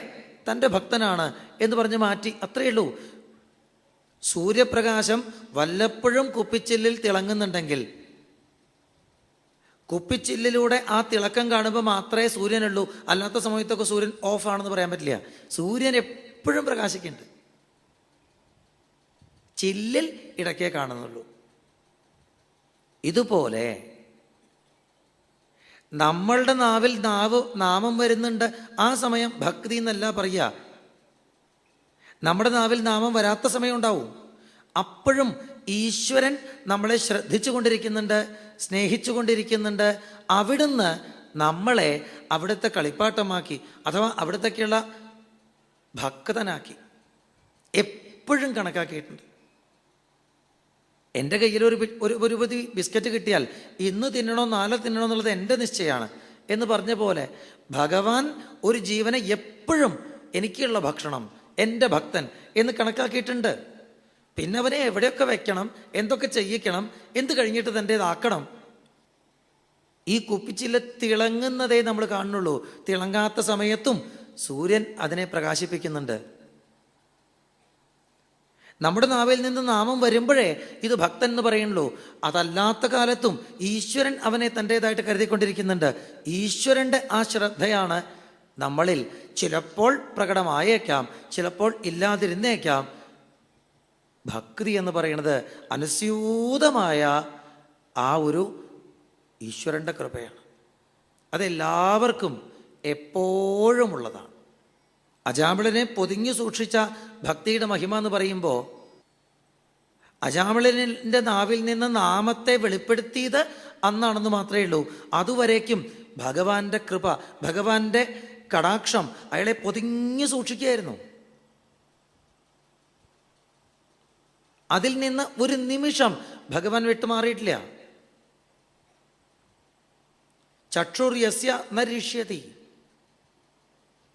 തൻ്റെ ഭക്തനാണ് എന്ന് പറഞ്ഞ് മാറ്റി, അത്രയേ ഉള്ളൂ. സൂര്യപ്രകാശം വല്ലപ്പോഴും കുപ്പിച്ചില്ലിൽ തിളങ്ങുന്നുണ്ടെങ്കിൽ കുപ്പിച്ചില്ലിലൂടെ ആ തിളക്കം കാണുമ്പോൾ മാത്രമേ സൂര്യനുള്ളൂ. അല്ലാത്ത സമയത്തൊക്കെ സൂര്യൻ ഓഫാണെന്ന് പറയാൻ പറ്റില്ല. സൂര്യൻ എപ്പോഴും പ്രകാശിക്കുന്നുണ്ട്, ചില്ലിൽ ഇടയ്ക്കേ കാണുന്നുള്ളൂ. ഇതുപോലെ നമ്മളുടെ നാവിൽ നാമം വരുന്നുണ്ട്, ആ സമയം ഭക്തി എന്നല്ല പറയുക. നമ്മുടെ നാവിൽ നാമം വരാത്ത സമയം ഉണ്ടാവും, അപ്പോഴും ഈശ്വരൻ നമ്മളെ ശ്രദ്ധിച്ചു കൊണ്ടിരിക്കുന്നുണ്ട്, സ്നേഹിച്ചു കൊണ്ടിരിക്കുന്നുണ്ട്. അവിടുന്ന് നമ്മളെ അവിടുത്തെ കളിപ്പാട്ടമാക്കി, അഥവാ അവിടുത്തേക്കുള്ള ഭക്തനാക്കി എപ്പോഴും കണക്കാക്കിയിട്ടുണ്ട്. എൻ്റെ കയ്യിൽ ഒരു പൊതി ബിസ്ക്കറ്റ് കിട്ടിയാൽ ഇന്ന് തിന്നണോ നാളെ തിന്നണോ എന്നുള്ളത് എൻ്റെ നിശ്ചയമാണ് എന്ന് പറഞ്ഞ പോലെ ഭഗവാൻ ഒരു ജീവനെ എപ്പോഴും എനിക്കുള്ള ഭക്ഷണം, എൻ്റെ ഭക്തൻ എന്ന് കണക്കാക്കിയിട്ടുണ്ട്. പിന്നെ അവനെ എവിടെയൊക്കെ വെക്കണം, എന്തൊക്കെ ചെയ്യിക്കണം, എന്ത് കഴിഞ്ഞിട്ട് തൻ്റേതാക്കണം. ഈ കുപ്പിച്ചില്ല തിളങ്ങുന്നതേ നമ്മൾ കാണുന്നുള്ളൂ. തിളങ്ങാത്ത സമയത്തും സൂര്യൻ അതിനെ പ്രകാശിപ്പിക്കുന്നുണ്ട്. നമ്മുടെ നാവിൽ നിന്ന് നാമം വരുമ്പോഴേ ഇത് ഭക്തൻ എന്ന് പറയുള്ളൂ. അതല്ലാത്ത കാലത്തും ഈശ്വരൻ അവനെ തൻ്റേതായിട്ട് കരുതിക്കൊണ്ടിരിക്കുന്നുണ്ട്. ഈശ്വരൻ്റെ ആ ശ്രദ്ധയാണ് നമ്മളിൽ ചിലപ്പോൾ പ്രകടമായേക്കാം, ചിലപ്പോൾ ഇല്ലാതിരുന്നേക്കാം. ഭക്തി എന്ന് പറയുന്നത് അനുസ്യൂതമായ ആ ഒരു ഈശ്വരൻ്റെ കൃപയാണ്. അതെല്ലാവർക്കും എപ്പോഴും ഉള്ളതാണ്. അജാമിളനെ പൊതിഞ്ഞു സൂക്ഷിച്ച ഭക്തിയുടെ മഹിമ എന്ന് പറയുമ്പോൾ അജാമിളൻ്റെ നാവിൽ നിന്ന് നാമത്തെ വെളിപ്പെടുത്തിയത് അന്നാണെന്ന് മാത്രമേ ഉള്ളൂ. അതുവരേക്കും ഭഗവാന്റെ കൃപ, ഭഗവാന്റെ കടാക്ഷം അയാളെ പൊതിഞ്ഞു സൂക്ഷിക്കുകയായിരുന്നു. അതിൽ നിന്ന് ഒരു നിമിഷം ഭഗവാൻ വിട്ടുമാറിയിട്ടില്ല. ചക്ഷുർ യസ്യ നരിഷ്യതി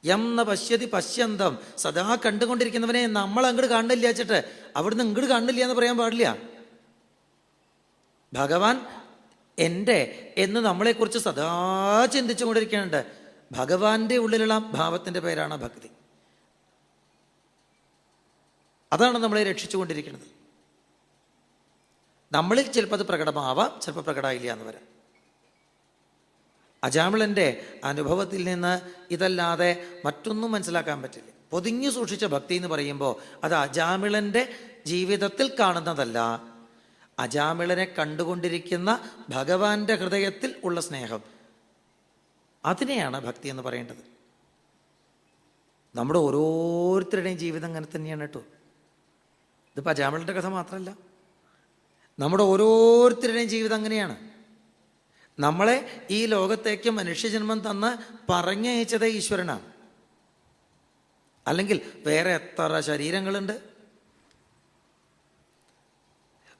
യം ന പശ്യതി പശ്യന്തം. സദാ കണ്ടുകൊണ്ടിരിക്കുന്നവനെ നമ്മൾ അങ്ങോട്ട് കാണില്ല വെച്ചിട്ട് അവിടുന്ന് ഇങ്ങോട്ട് കാണില്ല എന്ന് പറയാൻ പാടില്ല. ഭഗവാൻ എൻ്റെ എന്ന് നമ്മളെക്കുറിച്ച് സദാ ചിന്തിച്ചു കൊണ്ടിരിക്കുന്നുണ്ട്. ഭഗവാന്റെ ഉള്ളിലുള്ള ഭാവത്തിൻ്റെ പേരാണ് ഭക്തി. അതാണ് നമ്മളെ രക്ഷിച്ചുകൊണ്ടിരിക്കുന്നത്. നമ്മളിൽ ചിലപ്പോൾ അത് പ്രകടമാവാം, ചിലപ്പോൾ പ്രകടമായില്ല എന്ന് വരാം. അജാമിളൻ്റെ അനുഭവത്തിൽ നിന്ന് ഇതല്ലാതെ മറ്റൊന്നും മനസ്സിലാക്കാൻ പറ്റില്ല. പൊതിഞ്ഞു സൂക്ഷിച്ച ഭക്തി എന്ന് പറയുമ്പോൾ അത് അജാമിളൻ്റെ ജീവിതത്തിൽ കാണുന്നതല്ല, അജാമിളനെ കണ്ടുകൊണ്ടിരിക്കുന്ന ഭഗവാന്റെ ഹൃദയത്തിൽ ഉള്ള സ്നേഹം, അതിനെയാണ് ഭക്തി എന്ന് പറയേണ്ടത്. നമ്മുടെ ഓരോരുത്തരുടെയും ജീവിതം അങ്ങനെ തന്നെയാണ് കേട്ടോ. ഇതിപ്പോൾ അജാമിളൻ്റെ കഥ മാത്രമല്ല, നമ്മുടെ ഓരോരുത്തരുടെയും ജീവിതം അങ്ങനെയാണ്. നമ്മളെ ഈ ലോകത്തേക്ക് മനുഷ്യജന്മം തന്ന് പറഞ്ഞയച്ചത് ഈശ്വരനാണ്. അല്ലെങ്കിൽ വേറെ എത്ര ശരീരങ്ങളുണ്ട്?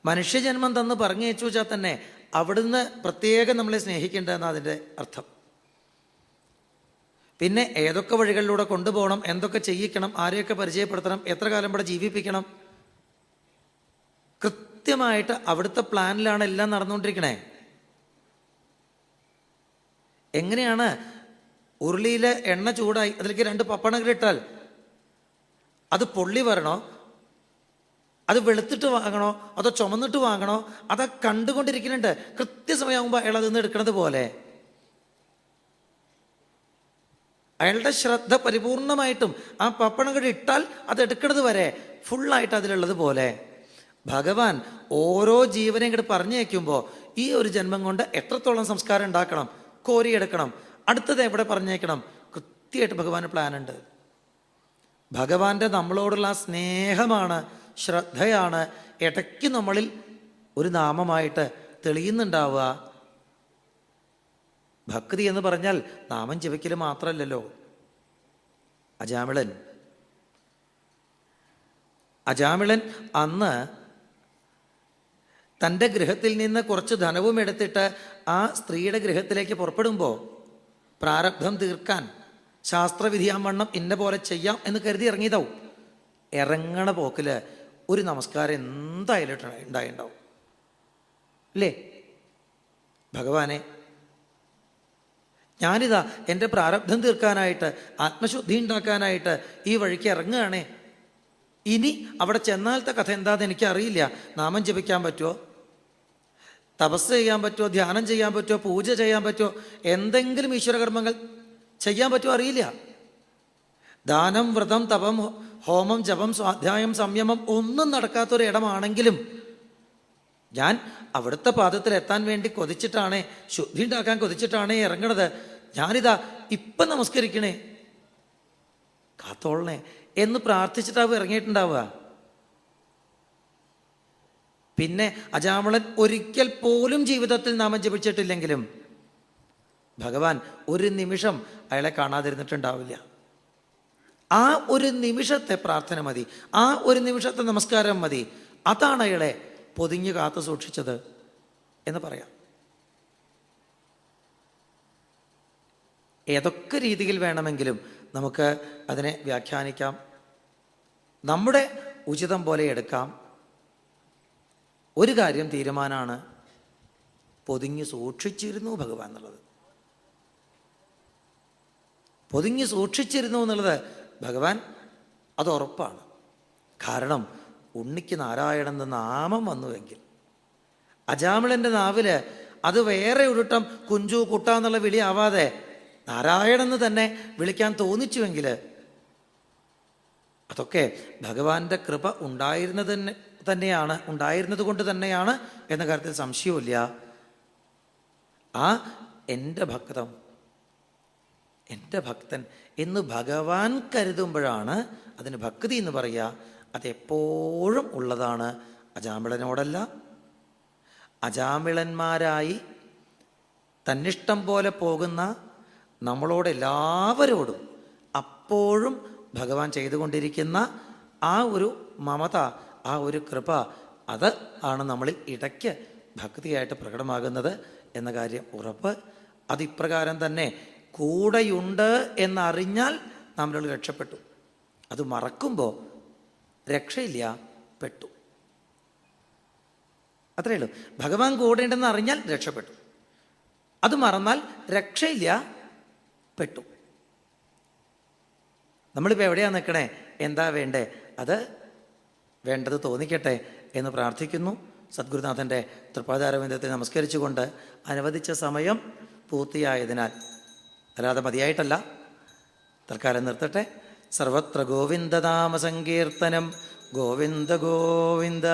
മനുഷ്യജന്മം തന്ന് പറഞ്ഞയച്ചു വെച്ചാൽ തന്നെ അവിടുന്ന് പ്രത്യേകം നമ്മളെ സ്നേഹിക്കേണ്ടതെന്ന് അതിൻ്റെ അർത്ഥം. പിന്നെ ഏതൊക്കെ വഴികളിലൂടെ കൊണ്ടുപോകണം, എന്തൊക്കെ ചെയ്യിക്കണം, ആരെയൊക്കെ പരിചയപ്പെടുത്തണം, എത്ര കാലം ഇവിടെ ജീവിപ്പിക്കണം, കൃത്യമായിട്ട് അവിടുത്തെ പ്ലാനിലാണ് എല്ലാം നടന്നുകൊണ്ടിരിക്കണേ. എങ്ങനെയാണ് ഉരുളിയിൽ എണ്ണ ചൂടായി അതിലേക്ക് 2 പപ്പടങ്ങളിട്ടാൽ അത് പൊള്ളി വരണോ, അത് വെളുത്തിട്ട് വാങ്ങണോ, അതോ ചുമന്നിട്ട് വാങ്ങണോ, അത് കണ്ടുകൊണ്ടിരിക്കുന്നുണ്ട്. കൃത്യസമയമാകുമ്പോൾ അയാൾ അതിൽ നിന്ന് എടുക്കുന്നത് പോലെ അയാളുടെ ശ്രദ്ധ പരിപൂർണമായിട്ടും ആ പപ്പടങ്ങൾ ഇട്ടാൽ അത് എടുക്കുന്നത് വരെ ഫുള്ളായിട്ട് അതിലുള്ളത് പോലെ ഭഗവാൻ ഓരോ ജീവനെയും ഇങ്ങോട്ട് പറഞ്ഞേക്കുമ്പോൾ ഈ ഒരു ജന്മം കൊണ്ട് എത്രത്തോളം സംസ്കാരം ഉണ്ടാക്കണം, കോരിയെടുക്കണം, അടുത്തത് എവിടെ പറഞ്ഞേക്കണം, കൃത്യമായിട്ട് ഭഗവാന് പ്ലാനുണ്ട്. ഭഗവാന്റെ നമ്മളോടുള്ള സ്നേഹമാണ്, ശ്രദ്ധയാണ് ഇടയ്ക്ക് നമ്മളിൽ ഒരു നാമമായിട്ട് തെളിയുന്നുണ്ടാവുക. ഭക്തി എന്ന് പറഞ്ഞാൽ നാമം ജപിക്കൽ മാത്രമല്ലല്ലോ. അജാമിളൻ അന്ന് തൻ്റെ ഗൃഹത്തിൽ നിന്ന് കുറച്ച് ധനവും എടുത്തിട്ട് ആ സ്ത്രീയുടെ ഗൃഹത്തിലേക്ക് പുറപ്പെടുമ്പോൾ പ്രാരബ്ധം തീർക്കാൻ ശാസ്ത്രവിധിയാവണ്ണം ഇന്ന പോലെ ചെയ്യാം എന്ന് കരുതി ഇറങ്ങിയതാവും. ഇറങ്ങണ പോക്കിൽ ഒരു നമസ്കാരം എന്തായാലും ഉണ്ടായിണ്ടാവും അല്ലേ? ഭഗവാനെ, ഞാനിതാ എൻ്റെ പ്രാരബ്ധം തീർക്കാനായിട്ട്, ആത്മശുദ്ധി ഉണ്ടാക്കാനായിട്ട് ഈ വഴിക്ക് ഇറങ്ങുകയാണേ. ഇനി അവിടെ ചെന്നാലത്തെ കഥ എന്താണെന്ന് എനിക്കറിയില്ല. നാമം ജപിക്കാൻ പറ്റുമോ, തപസ് ചെയ്യാൻ പറ്റുമോ, ധ്യാനം ചെയ്യാൻ പറ്റുമോ, പൂജ ചെയ്യാൻ പറ്റുമോ, എന്തെങ്കിലും ഈശ്വരകർമ്മങ്ങൾ ചെയ്യാൻ പറ്റുമോ അറിയില്ല. ദാനം, വ്രതം, തപം, ഹോമം, ജപം, സ്വാധ്യായം, സംയമം ഒന്നും നടക്കാത്തൊരിടമാണെങ്കിലും ഞാൻ അവിടുത്തെ പാദത്തിൽ എത്താൻ വേണ്ടി കൊതിച്ചിട്ടാണേ, ശുദ്ധി ഉണ്ടാക്കാൻ കൊതിച്ചിട്ടാണേ ഇറങ്ങണത്. ഞാനിതാ ഇപ്പം നമസ്കരിക്കണേ, കാത്തോളണേ എന്ന് പ്രാർത്ഥിച്ചിട്ടാവും ഇറങ്ങിയിട്ടുണ്ടാവുക. പിന്നെ അജാമിളൻ ഒരിക്കൽ പോലും ജീവിതത്തിൽ നാമം ജപിച്ചിട്ടില്ലെങ്കിലും ഭഗവാൻ ഒരു നിമിഷം അയാളെ കാണാതിരുന്നിട്ടുണ്ടാവില്ല. ആ ഒരു നിമിഷത്തെ പ്രാർത്ഥന മതി, ആ ഒരു നിമിഷത്തെ നമസ്കാരം മതി. അതാണ് അയാളെ പൊതിഞ്ഞു കാത്തു സൂക്ഷിച്ചത് എന്ന് പറയാം. ഏതൊക്കെ രീതിയിൽ വേണമെങ്കിലും നമുക്ക് അതിനെ വ്യാഖ്യാനിക്കാം, നമ്മുടെ ഉചിതം പോലെ എടുക്കാം. ഒരു കാര്യം തീരുമാനമാണ്, പൊതിഞ്ഞു സൂക്ഷിച്ചിരുന്നു ഭഗവാൻ എന്നുള്ളത്. പൊതിഞ്ഞു സൂക്ഷിച്ചിരുന്നു എന്നുള്ളത് ഭഗവാൻ അത് ഉറപ്പാണ്. കാരണം ഉണ്ണിക്ക് നാരായണൻ എന്ന നാമം വന്നുവെങ്കിൽ, അജാമിളൻ്റെ നാവില് അത് വേറെ ഒരുട്ടം കുഞ്ചു കുട്ട എന്നുള്ള വിളി ആവാതെ നാരായണൻ എന്ന് തന്നെ വിളിക്കാൻ തോന്നിച്ചുവെങ്കിൽ അതൊക്കെ ഭഗവാന്റെ കൃപ ഉണ്ടായിരുന്നത് കൊണ്ട് തന്നെയാണ് എന്ന കാര്യത്തിൽ സംശയമില്ല. ആ എൻ്റെ ഭക്തൻ എന്ന് ഭഗവാൻ കരുതുമ്പോഴാണ് അതിന് ഭക്തി എന്ന് പറയുക. അതെപ്പോഴും ഉള്ളതാണ്. അജാമിളനോടല്ല, അജാമിളന്മാരായി തന്നിഷ്ടം പോലെ പോകുന്ന നമ്മളോടെല്ലാവരോടും അപ്പോഴും ഭഗവാൻ ചെയ്തുകൊണ്ടിരിക്കുന്ന ആ ഒരു മമത, ആ ഒരു കൃപ, അത് ആണ് നമ്മളിൽ ഇടയ്ക്ക് ഭക്തിയായിട്ട് പ്രകടമാകുന്നത് എന്ന കാര്യം ഉറപ്പ്. അതിപ്രകാരം തന്നെ കൂടെയുണ്ട് എന്നറിഞ്ഞാൽ നമ്മൾ രക്ഷപ്പെട്ടു. അത് മറക്കുമ്പോൾ രക്ഷയില്ല, പെട്ടു. അത്രയേ ഉള്ളൂ. ഭഗവാൻ കൂടെ ഉണ്ടെന്ന് അറിഞ്ഞാൽ രക്ഷപ്പെട്ടു, അത് മറന്നാൽ രക്ഷയില്ല, പെട്ടു. നമ്മളിപ്പോൾ എവിടെയാണ് നിൽക്കണേ, എന്താ വേണ്ടേ, അത് വേണ്ടത് തോന്നിക്കട്ടെ എന്ന് പ്രാർത്ഥിക്കുന്നു. സദ്ഗുരുനാഥൻ്റെ തൃപ്പാദാരവിന്ദത്തെ നമസ്കരിച്ചുകൊണ്ട് അനുവദിച്ച സമയം പൂർത്തിയായതിനാൽ, അല്ലാതെ മതിയായിട്ടല്ല, തൽക്കാലം നിർത്തട്ടെ. സർവത്ര ഗോവിന്ദനാമ സങ്കീർത്തനം, ഗോവിന്ദ ഗോവിന്ദ.